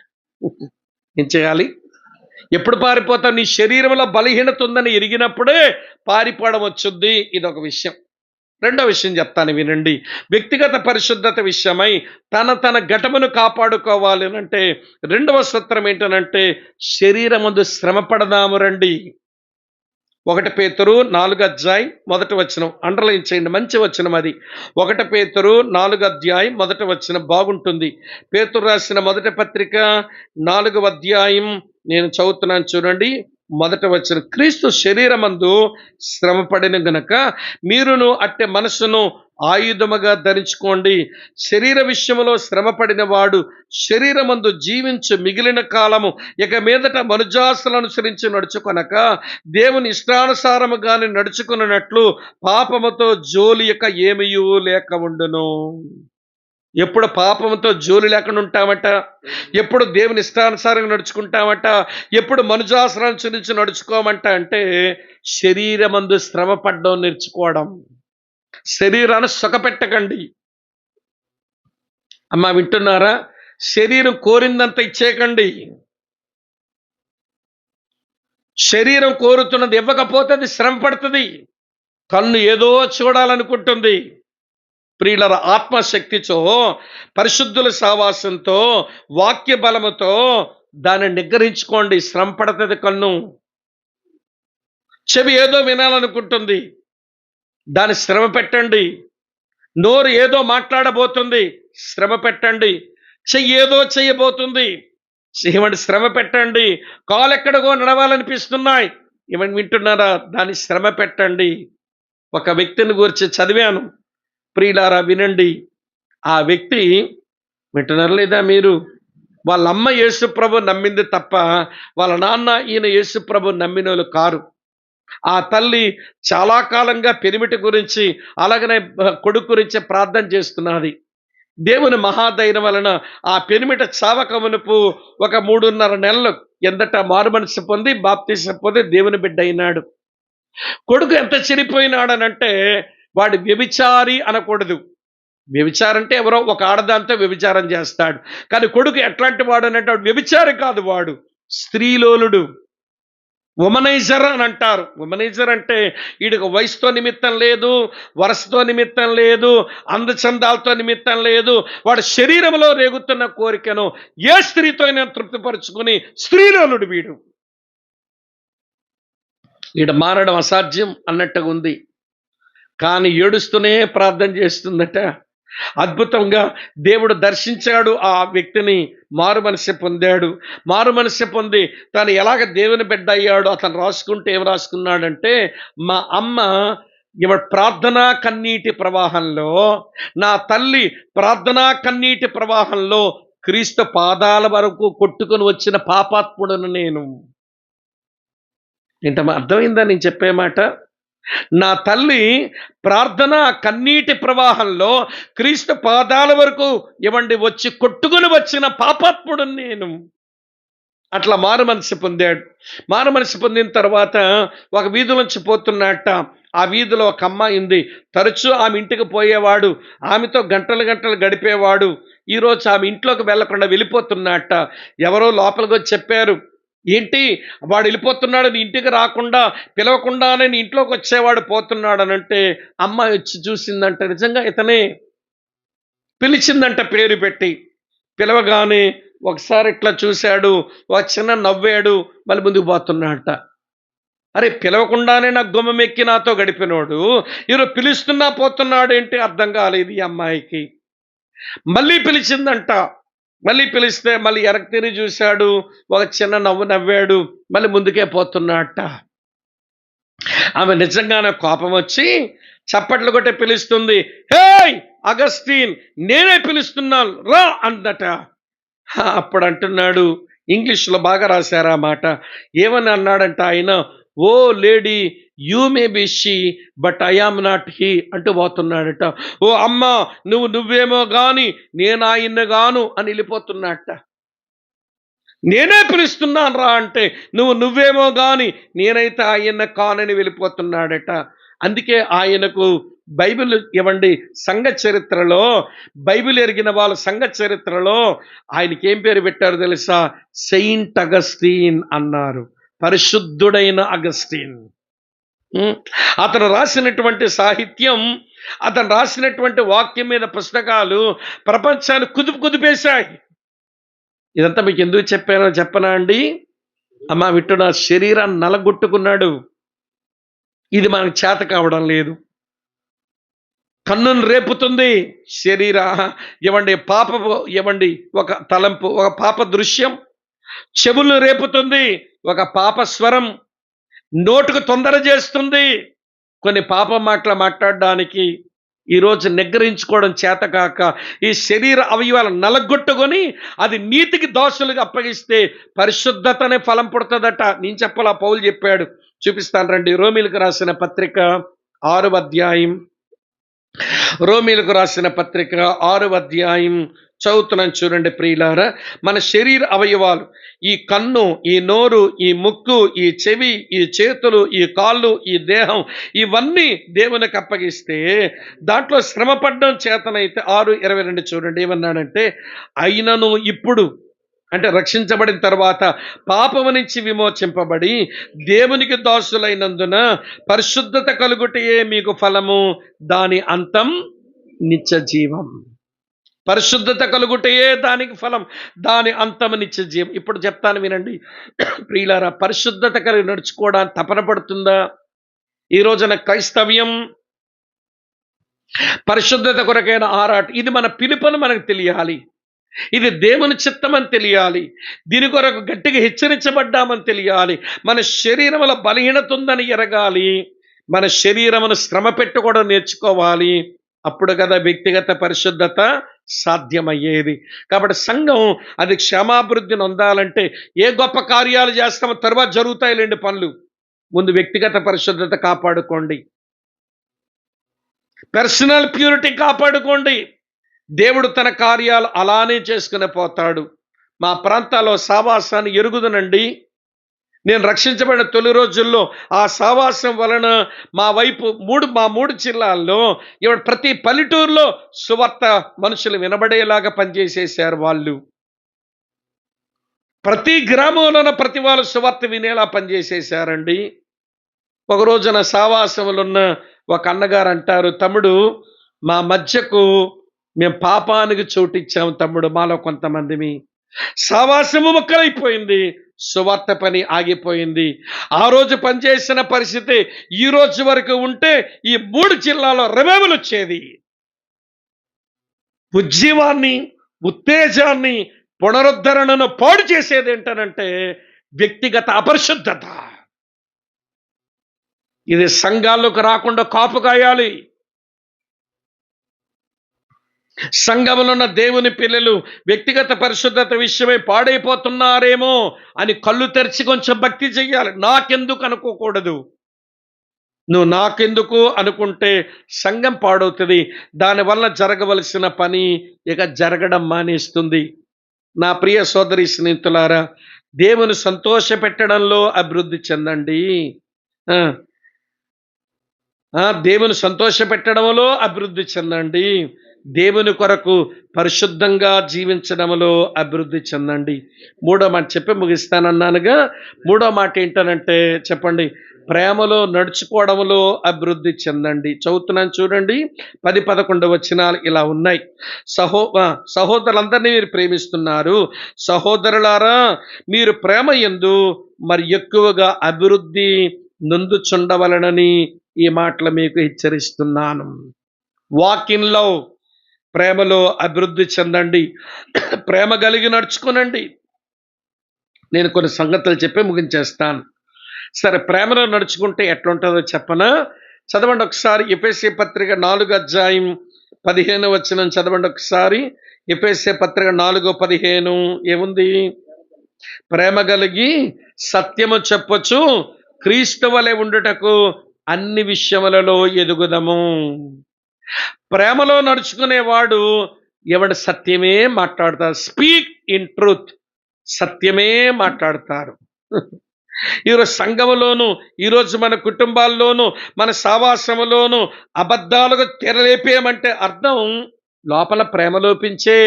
Speaker 1: ఏం చేయాలి? ఎప్పుడు పారిపోతావు? నీ శరీరంలో బలహీనత ఉందని ఎరిగినప్పుడే పారిపోవడం వచ్చుద్ది. ఇదొక విషయం. రెండో విషయం చెప్తాను వినండి. వ్యక్తిగత పరిశుద్ధత విషయమై తన ఘటమును కాపాడుకోవాలి అంటే రెండవ సూత్రం ఏంటనంటే శరీరమందు శ్రమ పడదాము రండి. 1 పేతురు 4:1 అండర్లైన్ చేయండి, మంచి వచనం అది. 1 పేతురు 4:1 బాగుంటుంది. పేతురు రాసిన మొదటి పత్రిక 4వ నేను చదువుతున్నాను చూడండి. 1 క్రీస్తు శరీరమందు శ్రమపడిన గనక మీరును అట్టె మనసును ఆయుధముగా ధరించుకోండి. శరీర విషయంలో శ్రమపడిన వాడు శరీరమందు జీవించు మిగిలిన కాలము ఇక మీదట మనుజాసులను అనుసరించి నడుచుకొనక దేవుని ఇష్టానుసారముగానే నడుచుకున్నట్లు పాపముతో జోలి యొక్క ఏమీ లేక ఉండును. ఎప్పుడు పాపంతో జోలి లేకుండా ఉంటామట, ఎప్పుడు దేవుని ఇష్టానుసారంగా నడుచుకుంటామట, ఎప్పుడు మనుజాసనం నుంచి నడుచుకోమంట అంటే శరీరమందు శ్రమ పడ్డం నేర్చుకోవడం. శరీరాన్ని సుఖపెట్టకండి. అమ్మా వింటున్నారా? శరీరం కోరిందంత ఇచ్చేయకండి. శరీరం కోరుతున్నది ఇవ్వకపోతే అది శ్రమ పడుతుంది. కన్ను ఏదో చూడాలనుకుంటుంది. ప్రియులర ఆత్మశక్తితో, పరిశుద్ధుల సావాసంతో, వాక్య బలముతో దాన్ని నిగ్రహించుకోండి. శ్రమ పడుతుంది కన్ను. చెవి ఏదో వినాలనుకుంటుంది, దాన్ని శ్రమ పెట్టండి. నోరు ఏదో మాట్లాడబోతుంది, శ్రమ పెట్టండి. చెయ్యి ఏదో చెయ్యబోతుంది, ఏమంటే శ్రమ పెట్టండి. కాలు ఎక్కడికో నడవాలనిపిస్తున్నాయి, ఏమని వింటున్నారా? దాన్ని శ్రమ పెట్టండి. ఒక వ్యక్తిని గురించి చదివాను, ప్రియులారా వినండి. ఆ వ్యక్తి, వింటున్నారు లేదా మీరు? వాళ్ళ అమ్మ యేసుప్రభు నమ్మింది తప్ప వాళ్ళ నాన్న ఈయన యేసుప్రభు నమ్మినోళ్ళు కారు. ఆ తల్లి చాలా కాలంగా పెనిమిటి గురించి అలాగనే కొడుకు గురించి ప్రార్థన చేస్తున్నది. దేవుని మహాదైన వలన ఆ పెనిమిట చావక మునుపు ఒక 3.5 నెలలు ఎందట మారుమనసు పొంది బాప్తిసం పొంది దేవుని బిడ్డ అయినాడు. కొడుకు ఎంత చెడిపోయినాడనంటే వాడు వ్యభిచారి అనకూడదు. వ్యభిచారం అంటే ఎవరో ఒక ఆడదాంతో వ్యభిచారం చేస్తాడు. కానీ కొడుకు ఎట్లాంటి వాడు అంటే వాడు వ్యభిచారి కాదు, వాడు స్త్రీలోలుడు, ఉమనైజర్ అని అంటారు. ఉమనైజర్ అంటే వీడికి వయసుతో నిమిత్తం లేదు, వరసతో నిమిత్తం లేదు, అందచందాలతో నిమిత్తం లేదు. వాడు శరీరంలో రేగుతున్న కోరికను ఏ స్త్రీతో అయినా తృప్తిపరుచుకుని స్త్రీలోలుడు వీడు. వీడు మారడం అసాధ్యం అన్నట్టుగా ఉంది. కానీ ఏడుస్తూనే ప్రార్థన చేస్తుందట. అద్భుతంగా దేవుడు దర్శించాడు ఆ వ్యక్తిని. మారు మనసు పొందాడు. మారు మనసు పొంది తను ఎలాగ దేవుని బిడ్డ అయ్యాడు అతను రాసుకుంటే ఏం రాసుకున్నాడంటే, మా అమ్మ ప్రార్థనా కన్నీటి ప్రవాహంలో, నా తల్లి ప్రార్థనా కన్నీటి ప్రవాహంలో క్రీస్తు పాదాల వరకు కొట్టుకుని వచ్చిన పాపాత్ముడను నేను. ఏంటమ్మా అర్థమైందా నేను చెప్పే మాట? నా తల్లి ప్రార్థన కన్నీటి ప్రవాహంలో క్రీస్తు పాదాల వరకు వచ్చి కొట్టుకుని వచ్చిన పాపాత్ముడు నేను. అట్లా మారు మనసు పొందాడు. మారు మనసు పొందిన తర్వాత ఒక వీధిలోంచి పోతున్నట్ట. ఆ వీధిలో ఒక అమ్మాయి ఉంది. తరచూ ఆమె ఇంటికి పోయేవాడు, ఆమెతో గంటలు గంటలు గడిపేవాడు. ఈరోజు ఆమె ఇంట్లోకి వెళ్లకుండా వెళ్ళిపోతున్నట్ట. ఎవరో లోపలికి వచ్చి చెప్పారు, ఏంటి వాడు వెళ్ళిపోతున్నాడు, నీ ఇంటికి రాకుండా పిలవకుండానే నీ ఇంట్లోకి వచ్చేవాడు పోతున్నాడు అని అంటే, అమ్మాయి వచ్చి చూసిందంట, నిజంగా ఇతనే. పిలిచిందంట పేరు పెట్టి. పిలవగానే ఒకసారి ఇట్లా చూశాడు, ఒక చిన్న నవ్వాడు, మళ్ళీ ముందుకు పోతున్నాడట. అరే పిలవకుండానే నాకు గుమ్మం ఎక్కి నాతో గడిపినోడు ఈరోజు పిలుస్తున్నా పోతున్నాడు ఏంటి? అర్థం కాలేదు ఈ అమ్మాయికి. మళ్ళీ పిలిచిందంట. మళ్ళీ పిలిస్తే మళ్ళీ వెనక్కి తిరిగి చూశాడు, ఒక చిన్న నవ్వు నవ్వాడు, మళ్ళీ ముందుకే పోతున్నాడట. ఆమె నిజంగానే కోపం వచ్చి చప్పట్లు కొట్టి పిలుస్తుంది, హేయ్ అగస్టీన్, నేనే పిలుస్తున్నాను రా అందట. అప్పుడు అంటున్నాడు, ఇంగ్లీష్లో బాగా రాశారు ఆ మాట. ఏమని అన్నాడంట ఆయన, oh lady you may be she but I am not he అంటూ పోతున్నాడట. ఓ అమ్మ నువ్వేమో గాని నేను ఆయన్ని గాను అని వెళ్ళిపోతున్నట్ట. నేనే పిలుస్తున్నాను రా అంటే నువ్వేమో గాని నేనైతే ఆయన్న కానని వెళ్ళిపోతున్నాడట. అందుకే ఆయనకు బైబిల్ సంఘ చరిత్రలో, బైబిల్ ఎరిగిన వాళ్ళ సంఘ చరిత్రలో ఆయనకి ఏం పేరు పెట్టారు తెలుసా? సెయింట్ అగస్టీన్ అన్నారు. పరిశుద్ధుడైన అగస్టీన్. అతను రాసినటువంటి సాహిత్యం, అతను రాసినటువంటి వాక్యం మీద పుస్తకాలు ప్రపంచాన్ని కుదిపేశాయి. ఇదంతా మీకు ఎందుకు చెప్పానో చెప్పనా అండి? అమ్మ విట్టు నా శరీరాన్ని నలగొట్టుకున్నాడు. ఇది మనకు చేత కావడం లేదు. కన్నును రేపుతుంది శరీర పాపపు ఒక తలంపు, ఒక పాప దృశ్యం. చెవులను రేపుతుంది ఒక పాప స్వరం. నోటుకు తొందర చేస్తుంది కొన్ని పాప మాటలు మాట్లాడడానికి. ఈరోజు నిగ్రహించుకోవడం చేతకాక ఈ శరీర అవయవాలను నలగొట్టుకొని అది నీతికి దోషులుగా అప్పగిస్తే పరిశుద్ధతనే ఫలం పుడుతుందట. నేను చెప్పాలా, పౌలు చెప్పాడు. చూపిస్తాను రండి. రోమీలకు రాసిన పత్రిక 6వ అధ్యాయం. రోమీలకు రాసిన పత్రిక 6వ అధ్యాయం చదువుతున్నాను చూడండి ప్రియులారా. మన శరీర అవయవాలు, ఈ కన్ను, ఈ నోరు, ఈ ముక్కు, ఈ చెవి, ఈ చేతులు, ఈ కాళ్ళు, ఈ దేహం, ఇవన్నీ దేవునికి అప్పగిస్తే దాంట్లో శ్రమపడ్డం చేతనైతే 6:22 చూడండి ఏమన్నాడంటే, అయినను ఇప్పుడు అంటే రక్షించబడిన తర్వాత పాపము నుంచి విమోచింపబడి దేవునికి దాసులైనందున పరిశుద్ధత కలుగుటయే మీకు ఫలము, దాని అంతం నిత్య జీవం. పరిశుద్ధత కలుగుటయే దానికి ఫలం, దాని అంతము నిత్య జీవం. ఇప్పుడు చెప్తాను వినండి ప్రియులారా, పరిశుద్ధత కలిగి నడుచుకోవడానికి తపన పడుతుందా? ఈ రోజున క్రైస్తవ్యం పరిశుద్ధత కొరకైన ఆరాట, ఇది మన పిలుపుని మనకు తెలియాలి, ఇది దేవుని చిత్తం అని తెలియాలి, దీని కొరకు గట్టిగా హెచ్చరించబడ్డామని తెలియాలి, మన శరీరంలో బలహీనత ఉందని ఎరగాలి, మన శరీరమును శ్రమ పెట్టుకోవడం నేర్చుకోవాలి. అప్పుడు కదా వ్యక్తిగత పరిశుద్ధత సాధ్యమయ్యేది. కాబట్టి సంఘం అది క్షేమాభివృద్ధిని పొందాలంటే ఏ గొప్ప కార్యాలు చేస్తామో తర్వాత జరుగుతాయిలేండి పనులు. ముందు వ్యక్తిగత పరిశుద్ధత కాపాడుకోండి, పర్సనల్ ప్యూరిటీ కాపాడుకోండి. దేవుడు తన కార్యాలు అలానే చేసుకుని పోతాడు. మా ప్రాంతాల్లో సావాసాన్ని ఎరుగుదనండి. నేను రక్షించబడిన తొలి రోజుల్లో ఆ సావాసం వలన మా వైపు మా మూడు జిల్లాల్లో ఇవాళ ప్రతి పల్లెటూరులో సువార్త మనుషులు వినబడేలాగా పనిచేసేసారు వాళ్ళు. ప్రతి గ్రామంలోన ప్రతి వాళ్ళు సువార్త వినేలా పనిచేసేసారండి. ఒక రోజున సావాసములు ఉన్న ఒక అన్నగారు అంటారు, తమ్ముడు మా మధ్యకు మేము పాపానికి చోటిచ్చాము తమ్ముడు, మాలో కొంతమందిమి సావాసము మొక్కలైపోయింది, సువార్త పని ఆగిపోయింది. ఆ రోజు పనిచేసిన పరిస్థితి ఈ రోజు వరకు ఉంటే ఈ 3 జిల్లాలో రివైవల్ వచ్చేది. ఉజ్జీవాన్ని, ఉత్తేజాన్ని, పునరుద్ధరణను పాడు చేసేది ఏంటనంటే వ్యక్తిగత అపరిశుద్ధత. ఇది సంఘాల్లోకి రాకుండా కాపు కాయాలి. సంఘంలో ఉన్న దేవుని పిల్లలు వ్యక్తిగత పరిశుద్ధత విషయమై పాడైపోతున్నారేమో అని కళ్ళు తెరిచి కొంచెం భక్తి చెయ్యాలి. నాకెందుకు అనుకోకూడదు. నువ్వు నాకెందుకు అనుకుంటే సంఘం పాడవుతుంది, దానివల్ల జరగవలసిన పని ఇక జరగడం మానేస్తుంది. నా ప్రియ సోదరి స్నేహితులారా, దేవుని సంతోష పెట్టడంలో అభివృద్ధి చెందండి. దేవుని సంతోష పెట్టడంలో అభివృద్ధి చెందండి. దేవుని కొరకు పరిశుద్ధంగా జీవించడంలో అభివృద్ధి చెందండి. 3వ మాట చెప్పి ముగిస్తానన్నానుగా. 3వ మాట ఏంటనంటే చెప్పండి, ప్రేమలో నడుచుకోవడంలో అభివృద్ధి చెందండి. చదువుతున్నాను చూడండి, 10-11 వచనాలు ఇలా ఉన్నాయి. సహోదరులందరినీ మీరు ప్రేమిస్తున్నారు, సహోదరులారా మీరు ప్రేమ యందు మరి ఎక్కువగా అభివృద్ధి నొందుచుండవలనని ఈ మాటలు మీకు హెచ్చరిస్తున్నాను. వాక్ ఇన్ లవ్, ప్రేమలో అభివృద్ధి చెందండి, ప్రేమ కలిగి నడుచుకోనండి. నేను కొన్ని సంగతులు చెప్పి ముగించేస్తాను. సరే, ప్రేమలో నడుచుకుంటే ఎట్లుంటుందో చెప్పనా? చదవండి ఒకసారి ఎఫెసీ పత్రిక 4:15 వచనం చదవండి ఒకసారి. ఎఫెసీ పత్రిక 4:15 ఏముంది? ప్రేమ కలిగి సత్యము చెప్పొచ్చు, క్రీస్తు వలె ఉండుటకు అన్ని విషయములలో ఎదుగుదము. ప్రేమలో నడుచుకునేవాడు ఎవడు సత్యమే మాట్లాడతారు. స్పీక్ ఇన్ ట్రూత్, సత్యమే మాట్లాడతారు. ఈరోజు సంఘములోను, ఈరోజు మన కుటుంబాల్లోనూ, మన సావాసములోను అబద్ధాలుగా తెరలేపేయమంటే అర్థం లోపల ప్రేమ లోపించే.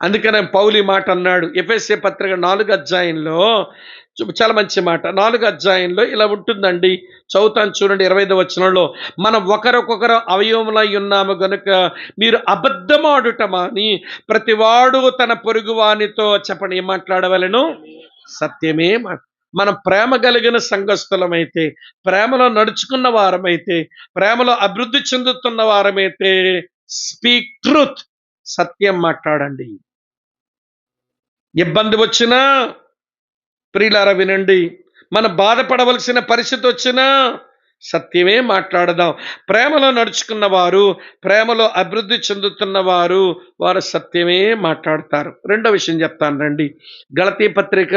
Speaker 1: అందుకనే పౌలు మాట అన్నాడు ఎఫెసీ పత్రిక 4 చాలా మంచి మాట. 4 ఇలా ఉంటుందండి. చదువుతాను చూడండి, 25వ వచనంలో, మనం ఒకరికొకరు అవయవములై ఉన్నాము గనుక మీరు అబద్ధమాడుట మాని ప్రతివాడు తన పొరుగువానితో చెప్పండి ఏం మాట్లాడవలెను? సత్యమే. మనం ప్రేమ కలిగిన సంఘస్థులమైతే, ప్రేమలో నడుచుకున్న వారమైతే, ప్రేమలో అభివృద్ధి చెందుతున్న వారమైతే స్పీక్ ట్రూత్, సత్యం మాట్లాడండి. ఇబ్బంది వచ్చినా ప్రియులారా వినండి, మనం బాధపడవలసిన పరిస్థితి వచ్చినా సత్యమే మాట్లాడదాం. ప్రేమలో నడుచుకున్న వారు, ప్రేమలో అభివృద్ధి చెందుతున్న వారు, వారు సత్యమే మాట్లాడతారు. రెండో విషయం చెప్తాను రండి. గలతీ పత్రిక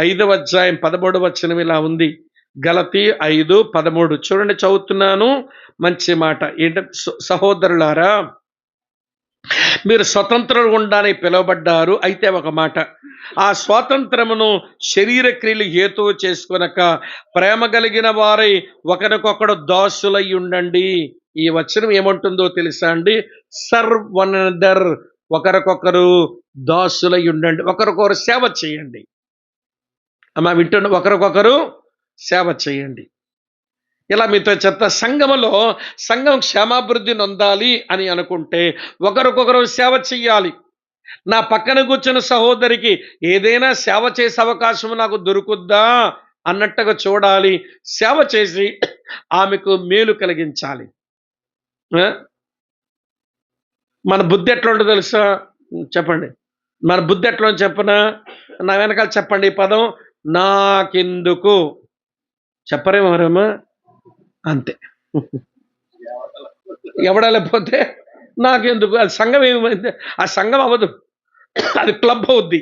Speaker 1: 5:13 వచనం ఇలా ఉంది. గలతీ 5:13 చూడండి, చదువుతున్నాను. మంచి మాట ఏంటంటే, సహోదరులారా మీరు స్వతంత్రులు ఉండడానికి పిలువబడ్డారు. అయితే ఒక మాట, ఆ స్వాతంత్రమును శరీర క్రియలు హేతువు చేసుకొనక ప్రేమ కలిగిన వారై ఒకరికొకడు దాసులై ఉండండి. ఈ వచనం ఏమంటుందో తెలుసా అండి? సర్వ్ వన్ అనదర్ ఒకరికొకరు దాసులై ఉండండి, ఒకరికొకరు సేవ చేయండి. అమ్మా వింటున్న, ఒకరికొకరు సేవ చేయండి. ఇలా మీతో చెప్తా, సంఘం క్షేమాభివృద్ధి నొందాలి అని అనుకుంటే ఒకరికొకరు సేవ చెయ్యాలి. నా పక్కన కూర్చున్న సహోదరికి ఏదైనా సేవ చేసే అవకాశం నాకు దొరుకుద్దా అన్నట్టుగా చూడాలి. సేవ చేసి ఆమెకు మేలు కలిగించాలి. మన బుద్ధి ఎట్లా ఉంటుందో తెలుసా? చెప్పండి, మన బుద్ధి ఎట్లా చెప్పనా? నా వెనకాల చెప్పండి ఈ పదం, నాకెందుకు. చెప్పరేమోరమ్మా, అంతే. ఎవడలేకపోతే నాకెందుకు. అది సంఘం ఏమైంది? ఆ సంఘం అవ్వదు, అది క్లబ్ అవుద్ది.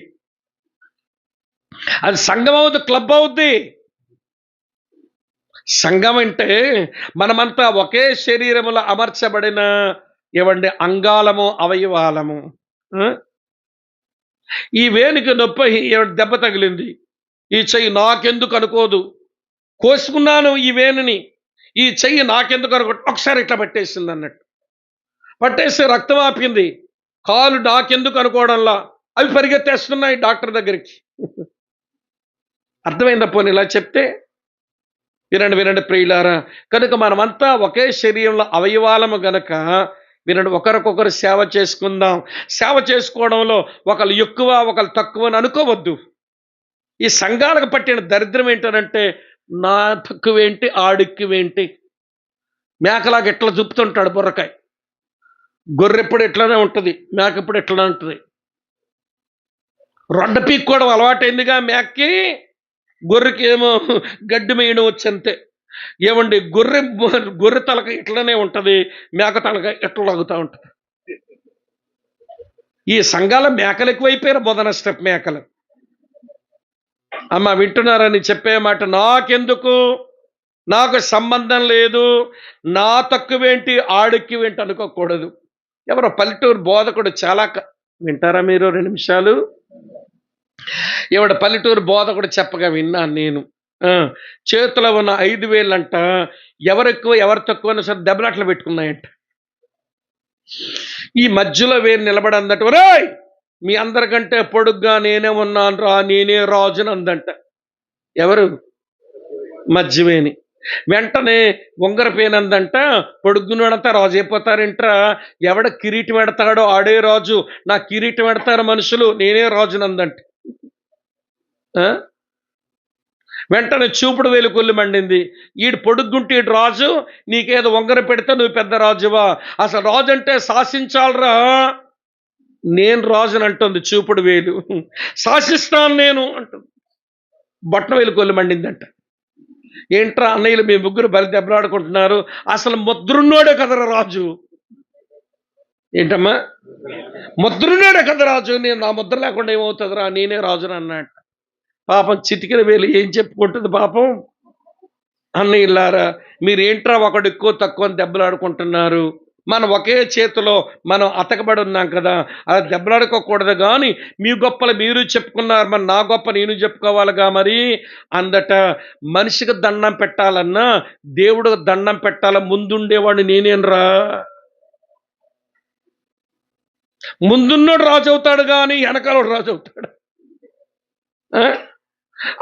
Speaker 1: అది సంఘం అవుద్ది, క్లబ్ అవుద్ది. సంఘం అంటే మనమంతా ఒకే శరీరములో అమర్చబడిన ఏవండి అంగాలము, అవయవాలము. ఈ వేనికి నొప్పి దెబ్బ తగిలింది, ఈ చెయ్యి నాకెందుకు అనుకోదు. కోసుకున్నాను ఈ వేణుని, ఈ చెయ్యి నాకెందుకు అనుకో, ఒకసారి ఇట్లా పట్టేసింది అన్నట్టు. పట్టేసి రక్తం ఆపింది, కాలు నాకెందుకు అనుకోవడంలా అవి పరిగెత్తేస్తున్నాయి డాక్టర్ దగ్గరికి. అర్థమైందా? పోనీ ఇలా చెప్తే వినండి ప్రియులారా. కనుక మనమంతా ఒకే శరీరంలో అవయవాలము గనక వినండి, ఒకరికొకరు సేవ చేసుకుందాం. సేవ చేసుకోవడంలో ఒకళ్ళు ఎక్కువ ఒకళ్ళు తక్కువ అని అనుకోవద్దు. ఈ సంఘాలకు పట్టిన దరిద్రం ఏంటనంటే, నా తక్కువేంటి ఆడిక్కువేంటి, మేకలాగా ఎట్లా చూపుతుంటాడు బుర్రకాయ. గొర్రెప్పుడు ఎట్లనే ఉంటుంది, మేకప్పుడు ఎట్లనే ఉంటుంది. రొడ్డ పీక్కోవడం అలవాటైందిగా మేకకి, గొర్రెకి ఏమో గడ్డి మేయడం వచ్చంతే. ఏమండి, గొర్రె తలక ఇట్లనే ఉంటుంది, మేక తలక ఎట్లా లాగుతూ ఉంటుంది. ఈ సంఘాల మేకలు ఎక్కువైపోయారు, బొదన స్టెప్ మేకలు. అమ్మ వింటున్నారని చెప్పే మాట, నాకెందుకు, నాకు సంబంధం లేదు, నా తక్కువేంటి ఆడెక్కువేంటి అనుకోకూడదు. ఎవరో పల్లెటూరు బోధకుడు చాలా వింటారా మీరు 2 నిమిషాలు? ఎవడ పల్లెటూరు బోధకుడు చెప్పగా విన్నాను నేను. చేతిలో ఉన్న 5,000 అంట ఎవరెక్కువ ఎవరు తక్కువ అని సరే దెబ్బలాట్లు పెట్టుకున్నాయంట. ఈ మధ్యలో వేరు నిలబడి అందట, ఒరేయ్ మీ అందరికంటే పొడుగ్గా నేనే ఉన్నాను రా, నేనే రాజుని అందంట. ఎవరు? మధ్యవేని. వెంటనే ఉంగరపేనందంట, పొడుగునడంతా రాజు అయిపోతారేంట్రా, ఎవడ కిరీటం పెడతాడో ఆడే రాజు, నా కిరీటం పెడతారు మనుషులు, నేనే రాజునందంట. వెంటనే చూపుడు వేలు కొల్లు మండింది. ఈడు పొడుగ్గుంటే ఈడు రాజు, నీకేదో ఉంగర పెడితే నువ్వు పెద్ద రాజువా, అసలు రాజు అంటే శాసించాలరా, నేను రాజుని అంటుంది చూపుడు వేలు. శాసిస్తాను నేను అంటుంది. బొట్టన వేలు కొల్లు మండిందంట. ఏంట్రా అన్నయ్యలు మీ ముగ్గురు బలి దెబ్బలాడుకుంటున్నారు, అసలు ముద్రున్నోడే కదరా రాజు. ఏంటమ్మా, ముద్రున్నోడే కదా రాజు, నేను నా ముద్ర లేకుండా ఏమవుతుందిరా, నేనే రాజుని అన్నట్టు. పాపం చిటికిన వేలు ఏం చెప్పుకుంటుంది పాపం. అన్నయ్యలారా, మీరేంట్రా ఒకడు ఎక్కువ తక్కువ అని దెబ్బలాడుకుంటున్నారు, మనం ఒకే చేతిలో మనం అతకబడి ఉన్నాం కదా, అలా దెబ్బలాడుకోకూడదు. కానీ మీ గొప్పలు మీరు చెప్పుకున్నారు, మరి నా గొప్ప నేను చెప్పుకోవాలిగా. మరి అందట మనిషికి దండం పెట్టాలన్నా దేవుడు దండం పెట్టాల, ముందుండేవాడు నేనేనరా. ముందున్నోడు రాజు అవుతాడు కానీ వెనకాలోడు రాజు అవుతాడు.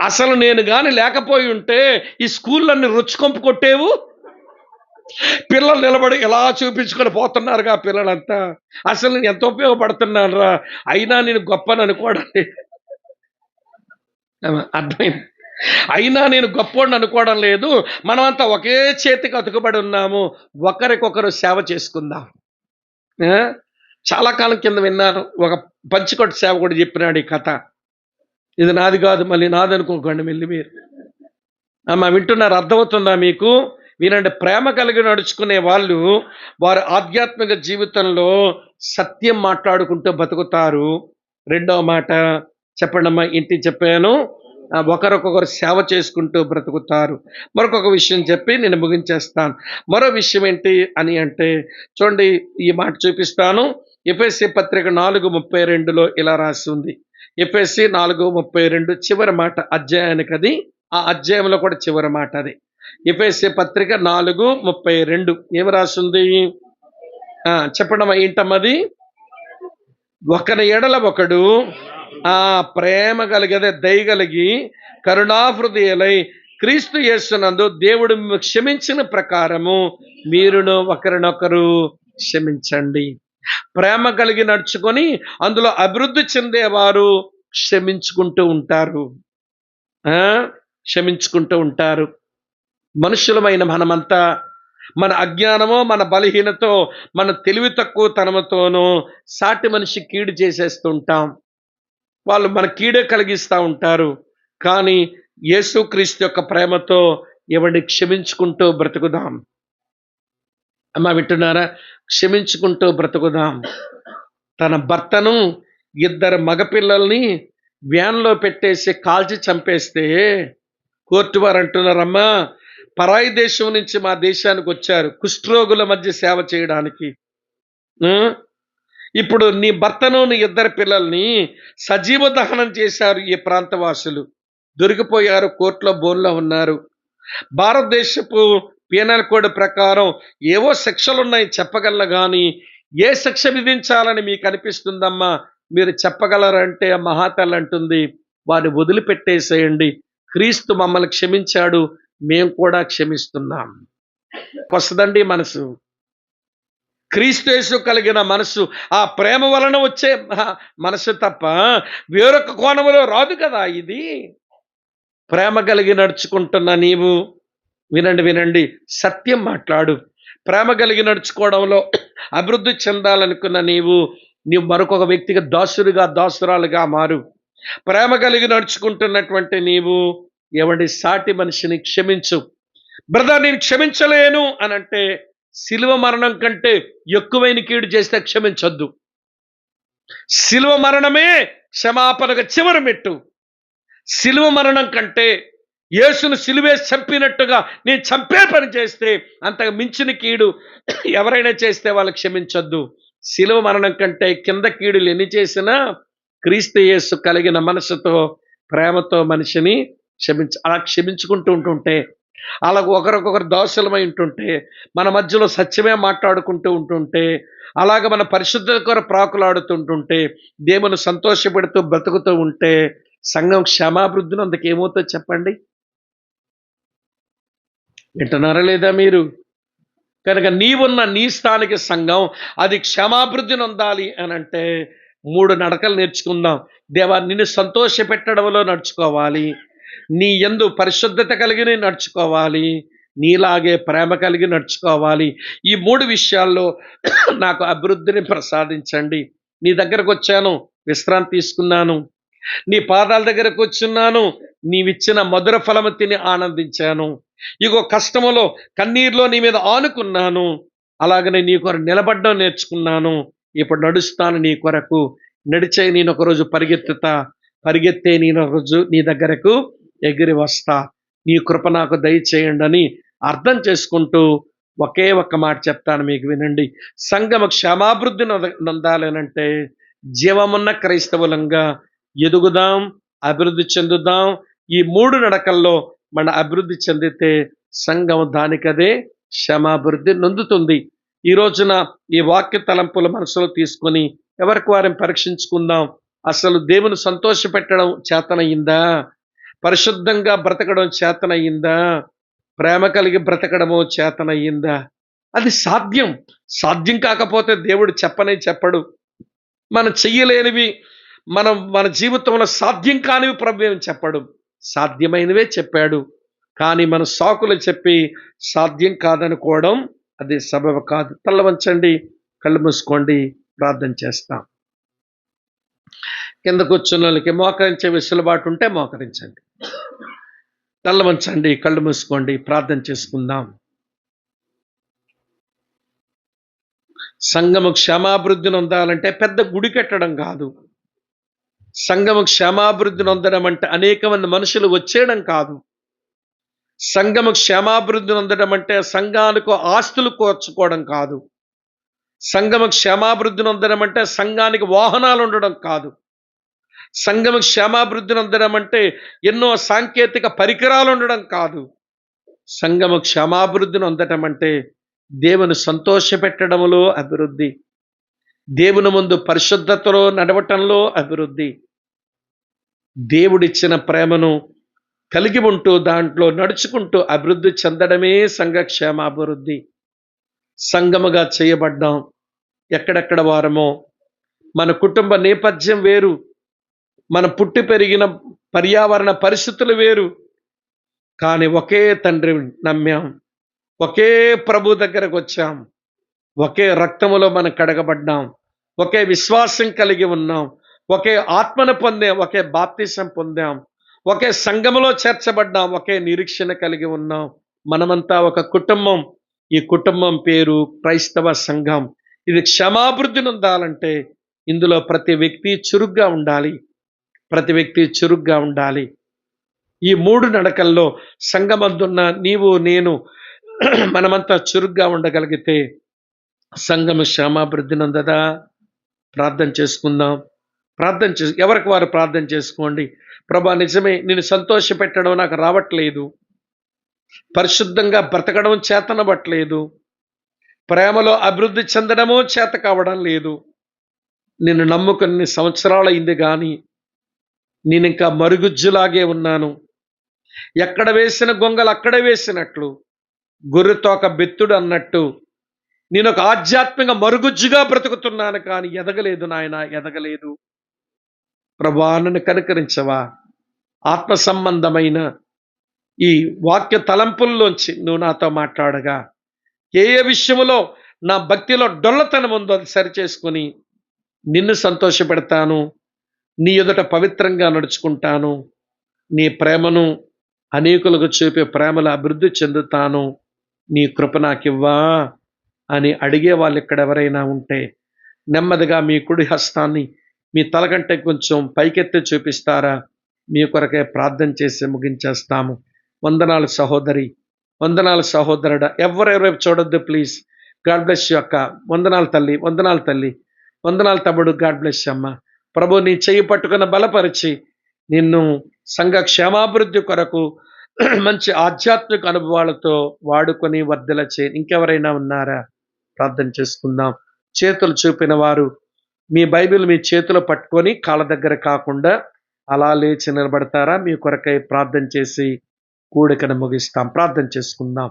Speaker 1: అసలు నేను కానీ లేకపోయి ఉంటే ఈ స్కూళ్ళన్నీ రుచికొంపు కొట్టేవు. పిల్లలు నిలబడి ఇలా చూపించుకొని పోతున్నారుగా పిల్లలంతా. అసలు నేను ఎంత ఉపయోగపడుతున్నాను రా, అయినా నేను గొప్పని అనుకోవడం లేదు. అర్థమైంది? అయినా నేను గొప్పని అనుకోవడం లేదు. మనమంతా ఒకే చేతికి అతుకుబడి ఉన్నాము, ఒకరికొకరు సేవ చేసుకుందాం. చాలా కాలం కింద విన్నాను, ఒక పంచికొట్టు సేవకుడు చెప్పినాడు ఈ కథ. ఇది నాది కాదు, మళ్ళీ నాదనుకోకండి మళ్ళీ మీరు. అమ్మా వింటున్నారు, అర్థమవుతుందా మీకు? వినండి, ప్రేమ కలిగి నడుచుకునే వాళ్ళు వారి ఆధ్యాత్మిక జీవితంలో సత్యం మాట్లాడుకుంటూ బతుకుతారు. రెండవ మాట చెప్పండి అమ్మా, ఇంటి చెప్పాను, ఒకరికొకరు సేవ చేసుకుంటూ బ్రతుకుతారు. మరొక విషయం చెప్పి నేను ముగించేస్తాను. మరో విషయం ఏంటి అని అంటే చూడండి, ఈ మాట చూపిస్తాను. ఎఫెసీ పత్రిక 4:32 ఇలా రాసి ఉంది. ఎఫెసీ 4:32 చివరి మాట అధ్యాయానికి, అది ఆ అధ్యాయంలో కూడా చివరి మాట అది. ఎఫెసీ పత్రిక 4:32 ఏమి రాసింది? చెప్పండమ్మా ఏంటమ్మది? ఒకని ఎడల ఒకడు ఆ ప్రేమ కలిగదే దయగలిగి కరుణాహృదయులై క్రీస్తు యేసునందు దేవుడు మిమ్ము క్షమించిన ప్రకారము మీరును ఒకరినొకరు క్షమించండి. ప్రేమ కలిగి నడుచుకొని అందులో అభివృద్ధి చెందేవారు క్షమించుకుంటూ ఉంటారు. ఆ క్షమించుకుంటూ ఉంటారు. మనుషులమైన మనమంతా మన అజ్ఞానమో మన బలహీనతో మన తెలివి తక్కువ తనముతోనూ సాటి మనిషి కీడు చేసేస్తుంటాం. వాళ్ళు మన కీడే కలిగిస్తూ ఉంటారు. కానీ యేసుక్రీస్తు యొక్క ప్రేమతో ఎవరిని క్షమించుకుంటూ బ్రతుకుదాం. అమ్మ వింటున్నారా? క్షమించుకుంటూ బ్రతుకుదాం. తన భర్తను ఇద్దరు మగపిల్లల్ని వ్యాన్లో పెట్టేసి కాల్చి చంపేస్తే కోర్టు వారు అంటున్నారమ్మా, పరాయి దేశం నుంచి మా దేశానికి వచ్చారు కుష్ఠరోగుల మధ్య సేవ చేయడానికి. ఇప్పుడు నీ భర్తను నీ ఇద్దరు పిల్లల్ని సజీవ దహనం చేశారు ఈ ప్రాంతవాసులు. దొరికిపోయారు, కోర్టులో బోన్లో ఉన్నారు. భారతదేశపు పీనల్ కోడ్ ప్రకారం ఏవో శిక్షలు ఉన్నాయి చెప్పగలను, కానీ ఏ శిక్ష విధించాలని మీకు అనిపిస్తుందమ్మా, మీరు చెప్పగలరంటే మహాతల్లి అంటుంది, వారిని వదిలిపెట్టేసేయండి. క్రీస్తు మమ్మల్ని క్షమించాడు, మేము కూడా క్షమిస్తున్నాం. వస్తుందండి మనసు. క్రీస్తు యేసు కలిగిన మనసు ఆ ప్రేమ వలన వచ్చే మనసు తప్ప వేరొక కోణములో రాదు కదా. ఇది ప్రేమ కలిగి నడుచుకుంటున్న నీవు వినండి, సత్యం మాట్లాడు. ప్రేమ కలిగి నడుచుకోవడంలో అభివృద్ధి చెందాలనుకున్న నీవు మరొక వ్యక్తికి దాసురాలుగా మారు. ప్రేమ కలిగి నడుచుకుంటున్నటువంటి నీవు సాటి మనిషిని క్షమించు. బ్రదర్ నేను క్షమించలేను అని అంటే శిలువ మరణం కంటే ఎక్కువైన కీడు చేస్తే క్షమించొద్దు. శిలువ మరణమే క్షమాపణగా చివరి మెట్టు. శిలువ మరణం కంటే యేసును సిలువేసి చంపినట్టుగా నేను చంపే పని చేస్తే అంతకు మించిన కీడు ఎవరైనా చేస్తే వాళ్ళు క్షమించొద్దు. శిలువ మరణం కంటే కింద కీడులు ఎన్ని చేసినా క్రీస్తు యేసు కలిగిన మనసుతో ప్రేమతో మనిషిని అలా క్షమించుకుంటూ ఉంటుంటే, అలా ఒకరికొకరు దాసులమై ఉంటుంటే, మన మధ్యలో సత్యమే మాట్లాడుకుంటూ ఉంటుంటే, అలాగ మన పరిశుద్ధత కొరకు ప్రాకులాడుతుంటుంటే, దేవుని సంతోషపెడుతూ బ్రతుకుతూ ఉంటే సంఘం క్షమాభివృద్ధిని అందుకు ఏమవుతుందో చెప్పండి. వింటున్నారా లేదా మీరు? కనుక నీవున్న నీ స్థానిక సంఘం అది క్షమాభివృద్ధిని పొందాలి అని అంటే 3 నడకలు నేర్చుకుందాం. దేవా, నిన్ను సంతోష పెట్టడంలో నడుచుకోవాలి, నీ యందు పరిశుద్ధత కలిగి నడుచుకోవాలి, నీలాగే ప్రేమ కలిగి నడుచుకోవాలి. ఈ 3 విషయాల్లో నాకు అభివృద్ధిని ప్రసాదించండి. నీ దగ్గరకు వచ్చాను, విశ్రాంతి తీసుకున్నాను. నీ పాదాల దగ్గరకు వచ్చున్నాను, నీవిచ్చిన మధుర ఫలము తిని ఆనందించాను. ఇగో కష్టములో కన్నీరులో నీ మీద ఆనుకున్నాను, అలాగనే నీ కొరకు నిలబడ్డం నేర్చుకున్నాను. ఇప్పుడు నడుస్తాను నీ కొరకు. నడిచే నేను ఒకరోజు పరిగెత్తే నేను ఒకరోజు నీ దగ్గరకు ఎగిరి వస్తా. నీ కృప నాకు దయచేయండి అని అర్థం చేసుకుంటూ ఒకే ఒక్క మాట చెప్తాను, మీకు వినండి. సంఘము క్షమాభివృద్ధి నొందాలనంటే జీవమున్న క్రైస్తవులంగా ఎదుగుదాం, అభివృద్ధి చెందుదాం. ఈ 3 నడకల్లో మన అభివృద్ధి చెందితే సంఘం దానికదే క్షమాభివృద్ధి నొందుతుంది. ఈ రోజున ఈ వాక్య తలంపుల మనసులో తీసుకొని ఎవరికి వారిని పరీక్షించుకుందాం. అసలు దేవుని సంతోషపెట్టడం చేతనయ్యిందా? పరిశుద్ధంగా బ్రతకడం చేతనయ్యిందా? ప్రేమ కలిగి బ్రతకడము చేతనయ్యిందా? అది సాధ్యం కాకపోతే దేవుడు చెప్పడు. మనం చెయ్యలేనివి, మన జీవితంలో సాధ్యం కానివి ప్రభువు చెప్పడు, సాధ్యమైనవే చెప్పాడు. కానీ మన సాకులు చెప్పి సాధ్యం కాదనుకోవడం అది సబబు కాదు. తల వంచండి, కళ్ళు మూసుకోండి, ప్రార్థన చేస్తాం. కింద కూర్చున్న వాళ్ళకి మోకరించే వెసులుబాటు ఉంటే మోకరించండి. తల వంచండి, కళ్ళు మూసుకోండి, ప్రార్థన చేసుకుందాం. సంఘము క్షమాభివృద్ధి నొందాలంటే పెద్ద గుడి కట్టడం కాదు. సంఘము క్షమాభివృద్ధి నొందడం అంటే అనేక మంది మనుషులు వచ్చేయడం కాదు. సంఘము క్షమాభివృద్ధి నొందడం అంటే సంఘానికి ఆస్తులు కోర్చుకోవడం కాదు. సంఘము క్షమాభివృద్ధి నొందడం అంటే సంఘానికి వాహనాలు ఉండడం కాదు. సంఘము క్షమాభివృద్ధి నొందడం అంటే ఎన్నో సాంకేతిక పరికరాలు ఉండడం కాదు. సంఘము క్షమాభివృద్ధి నొందడం అంటే దేవుని సంతోషపెట్టడంలో అభివృద్ధి. దేవుని ముందు పరిశుద్ధతలో నడవటంలో అభివృద్ధి. దేవుడిచ్చిన ప్రేమను కలిగి ఉంటూ దాంట్లో నడుచుకుంటూ అభివృద్ధి చెందడమే సంఘక్షేమాభివృద్ధి. సంఘముగా చేయబడ్డాం. ఎక్కడెక్కడ వారమో, మన కుటుంబ నేపథ్యం వేరు, మన పుట్టి పెరిగిన పర్యావరణ పరిస్థితులు వేరు, కానీ ఒకే తండ్రి నమ్మాం, ఒకే ప్రభు దగ్గరకు వచ్చాం, ఒకే రక్తములో మనం కడగబడ్డాం, ఒకే విశ్వాసం కలిగి ఉన్నాం, ఒకే ఆత్మను పొందాం, ఒకే బాప్తిసం పొందాం, ఒకే సంఘములో చేర్చబడ్డాం, ఒకే నిరీక్షణ కలిగి ఉన్నాం. మనమంతా ఒక కుటుంబం. ఈ కుటుంబం పేరు క్రైస్తవ సంఘం. ఇది క్షమాభివృద్ధి నొందాలంటే ఇందులో ప్రతి వ్యక్తి చురుగ్గా ఉండాలి. ప్రతి వ్యక్తి చురుగ్గా ఉండాలి. ఈ 3 నడకల్లో సంఘమందున్న నీవు నేను మనమంతా చురుగ్గా ఉండగలిగితే సంఘము క్షేమాభివృద్ధి నొందదా? ప్రార్థన చేసుకుందాం. ఎవరికి వారు ప్రార్థన చేసుకోండి. ప్రభా, నిజమే, నేను సంతోష పెట్టడం నాకు రావట్లేదు, పరిశుద్ధంగా బ్రతకడం చేతనబట్లేదు, ప్రేమలో అభివృద్ధి చెందడమో చేత కావడం లేదు. నిన్ను నమ్ముకుని సంవత్సరాలైంది కానీ నేను ఇంకా మరుగుజ్జులాగే ఉన్నాను. ఎక్కడ వేసిన గొంగలు అక్కడే వేసినట్లు, గొర్రెతోక బెత్తుడు అన్నట్టు నేను ఒక ఆధ్యాత్మిక మరుగుజ్జుగా బ్రతుకుతున్నాను, కానీ ఎదగలేదు నాయన, ఎదగలేదు. ప్రభా, నన్ను కనుకరించవా? ఆత్మ సంబంధమైన ఈ వాక్య తలంపుల్లోంచి నువ్వు నాతో మాట్లాడగా ఏ విషయములో నా భక్తిలో డొల్లతనం ఉందో అది సరిచేసుకుని నిన్ను సంతోషపెడతాను, నీ ఎదుట పవిత్రంగా నడుచుకుంటాను, నీ ప్రేమను అనేకులకు చూపే ప్రేమలో అభివృద్ధి చెందుతాను, నీ కృప నాకివ్వా అని అడిగే వాళ్ళు ఇక్కడ ఎవరైనా ఉంటే నెమ్మదిగా మీ కుడి హస్తాన్ని మీ తలకంటే కొంచెం పైకెత్తి చూపిస్తారా? మీ కొరకే ప్రార్థన చేసి ముగించేస్తాము. వందనాలు సహోదరి, వందనాలు సహోదరుడా. ఎవరెవరైపు చూడొద్దు ప్లీజ్. గాడ్ బ్లెస్ యు అక్క. వందనాలు తల్లి, వందనాలు తల్లి, వందనాలు తమ్ముడు. గాడ్ బ్లెస్ యు అమ్మ. ప్రభు నీ చెయ్యి పట్టుకున్న బలపరిచి నిన్ను సంఘ క్షేమాభివృద్ధి కొరకు మంచి ఆధ్యాత్మిక అనుభవాలతో వాడుకొని వర్ధల చే. ఇంకెవరైనా ఉన్నారా? ప్రార్థన చేసుకుందాం. చేతులు చూపిన వారు మీ బైబిల్ మీ చేతిలో పట్టుకొని కాళ్ళ దగ్గర కాకుండా అలా లేచి నిలబడతారా? మీ కొరకై ప్రార్థన చేసి కూడికను ముగిస్తాం. ప్రార్థన చేసుకుందాం.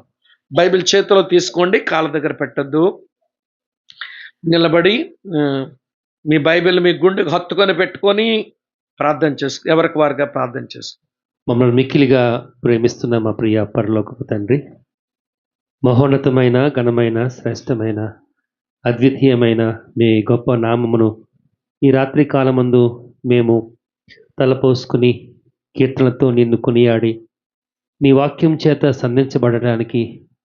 Speaker 1: బైబిల్ చేతిలో తీసుకోండి, కాళ్ళ దగ్గర పెట్టద్దు. నిలబడి మీ బైబిల్ మీ గుండెకు హత్తుకొని పెట్టుకొని ప్రార్థన చేసు, ఎవరికి వారుగా ప్రార్థన చేసు.
Speaker 2: మమ్మల్ని మిక్కిలిగా ప్రేమిస్తున్న మా ప్రియ పరలోకపు తండ్రి, మహోన్నతమైన, ఘనమైన, శ్రేష్టమైన, అద్వితీయమైన మీ గొప్ప నామమును ఈ రాత్రి కాలమందు మేము తలపోసుకుని కీర్తనలతో నిన్ను కొనియాడి నీ వాక్యం చేత సంధించబడడానికి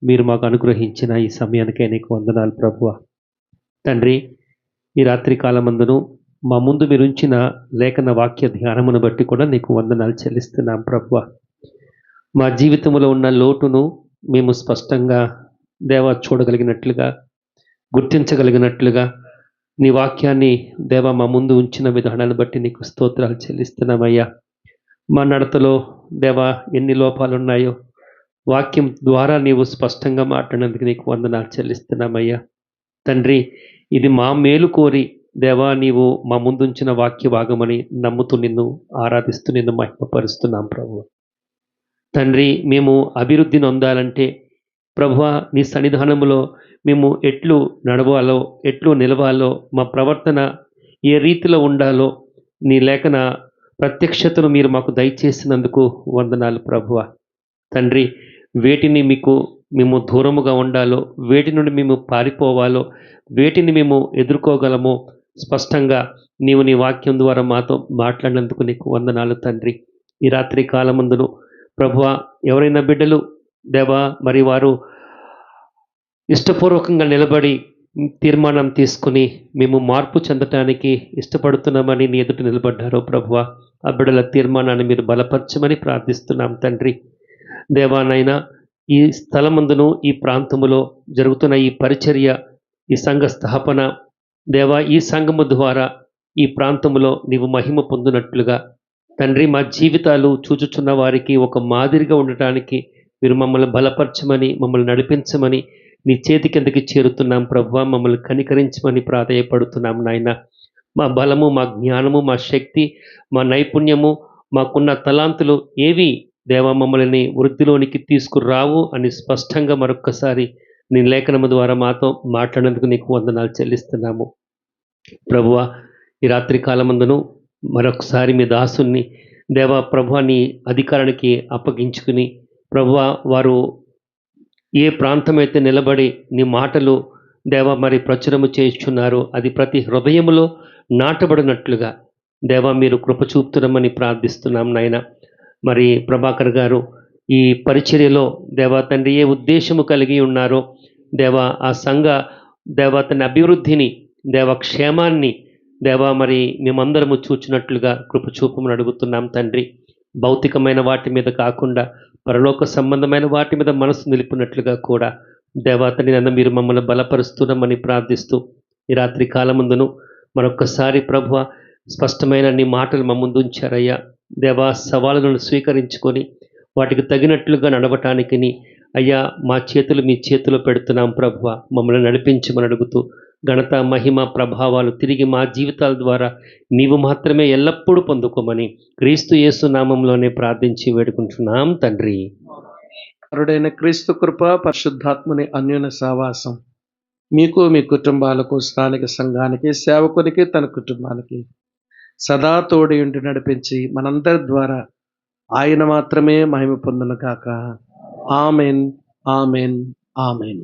Speaker 2: మీరు మాకు అనుగ్రహించిన ఈ సమయానికే నీకు వందనాలు ప్రభువా. తండ్రి, ఈ రాత్రి కాలమందును మా ముందు మీరు ఉంచిన లేఖన వాక్య ధ్యానమును బట్టి కూడా నీకు వందనాలు చెల్లిస్తున్నాం ప్రభువా. మా జీవితంలో ఉన్న లోటును మేము స్పష్టంగా దేవా చూడగలిగినట్లుగా, గుర్తించగలిగినట్లుగా నీ వాక్యాన్ని దేవా మా ముందు ఉంచిన విధానాన్ని బట్టి నీకు స్తోత్రాలు చెల్లిస్తున్నామయ్యా. మా నడతలో దేవా ఎన్ని లోపాలు ఉన్నాయో వాక్యం ద్వారా నీవు స్పష్టంగా మాట్లాడినందుకు నీకు వందనాలు చెల్లిస్తున్నామయ్యా. తండ్రి, ఇది మా మేలు కోరి దేవా నీవు మా ముందుంచిన వాక్య భాగమని నమ్ముతూ నిన్ను ఆరాధిస్తూ నిన్ను మహిమపరుస్తున్నాం ప్రభువా. తండ్రి, మేము అభివృద్ధి నొందాలంటే ప్రభువా నీ సన్నిధానములో మేము ఎట్లు నడవాలో, ఎట్లు నిలవాలో, మా ప్రవర్తన ఏ రీతిలో ఉండాలో నీ లేఖన ప్రత్యక్షతను మీరు మాకు దయచేసినందుకు వందనాలు ప్రభువా. తండ్రి, వేటిని మీకు మేము దూరముగా ఉండాలో, వేటి నుండి మేము పారిపోవాలో, వేటిని మేము ఎదుర్కోగలమో స్పష్టంగా నీవు నీ వాక్యం ద్వారా మాతో మాట్లాడినందుకు నీకు వందనాలు తండ్రి. ఈ రాత్రి కాలమందును ప్రభువా, ఎవరైనా బిడ్డలు దేవా మరి వారు ఇష్టపూర్వకంగా నిలబడి తీర్మానం తీసుకుని మేము మార్పు చెందటానికి ఇష్టపడుతున్నామని నీ ఎదుట నిలబడ్డారో ప్రభువా, ఆ బిడ్డల తీర్మానాన్ని మీరు బలపరచమని ప్రార్థిస్తున్నాం తండ్రి. దేవానైనా ఈ స్థలమందును ఈ ప్రాంతములో జరుగుతున్న ఈ పరిచర్య, ఈ సంఘ స్థాపన దేవా, ఈ సంఘము ద్వారా ఈ ప్రాంతములో నీవు మహిమ పొందినట్లుగా తండ్రి మా జీవితాలు చూచుచున్న వారికి ఒక మాదిరిగా ఉండటానికి మీరు మమ్మల్ని బలపరచమని, మమ్మల్ని నడిపించమని నీ చేతి కిందకి చేరుతున్నాం ప్రభువా. మమ్మల్ని కనికరించమని ప్రాధేయపడుతున్నాం నాయన. మా బలము, మా జ్ఞానము, మా శక్తి, మా నైపుణ్యము, మాకున్న తలాంతులు ఏవి దేవా మమ్మల్ని వృద్ధిలోనికి తీసుకురావు అని స్పష్టంగా మరొక్కసారి నీ లేఖనము ద్వారా మాతో మాట్లాడినందుకు నీకు వందనాలు చెల్లిస్తున్నాము ప్రభువా. ఈ రాత్రి కాలమందును మరొకసారి మీ దాసుని దేవా ప్రభువా నీ అధికారానికి అప్పగించుకుని ప్రభువా వారు ఏ ప్రాంతమైతే నిలబడి నీ మాటలు దేవా మరి ప్రచురము చేస్తున్నారు అది ప్రతి హృదయములో నాటబడినట్లుగా దేవా మీరు కృప చూపుతున్నామని ప్రార్థిస్తున్నాం నాయన. మరి ప్రభాకర్ గారు ఈ పరిచర్యలో దేవా తండ్రి ఏ ఉద్దేశము కలిగి ఉన్నారో దేవా ఆ సంఘ దేవా తన అభివృద్ధిని దేవా క్షేమాన్ని దేవా మరి మేమందరము చూచినట్లుగా కృప చూపమని అడుగుతున్నాం తండ్రి. భౌతికమైన వాటి మీద కాకుండా పరలోక సంబంధమైన వాటి మీద మనసు నిలిపినట్లుగా కూడా దేవా తండ్రి నన్ను మీరు మమ్మల్ని బలపరుస్తున్నామని ప్రార్థిస్తూ ఈ రాత్రి కాలమందును మరొక్కసారి ప్రభువ స్పష్టమైన నీ మాటలు మా ముందు ఉంచారయ్యా. దేవా సవాళ్ళను స్వీకరించుకొని వాటికి తగినట్లుగా నడవటానికి అయ్యా మా చేతులు మీ చేతిలో పెడుతున్నాం ప్రభువ. మమ్మల్ని నడిపించమని అడుగుతూ ఘనత మహిమ ప్రభావాలు తిరిగి మా జీవితాల ద్వారా నీవు మాత్రమే ఎల్లప్పుడూ పొందుకోమని క్రీస్తు యేసు నామంలోనే ప్రార్థించి వేడుకుంటున్నాం తండ్రి.
Speaker 1: అరుడైన క్రీస్తు కృప, పరిశుద్ధాత్మని అన్యోన్య సహవాసం మీకు, మీ కుటుంబాలకు, స్థానిక సంఘానికి, సేవకునికి, తన కుటుంబానికి సదా తోడి ఉండి నడిపించి మనందరి ద్వారా ఆయన మాత్రమే మహిమ పొందును గాక. Amen, amen, amen.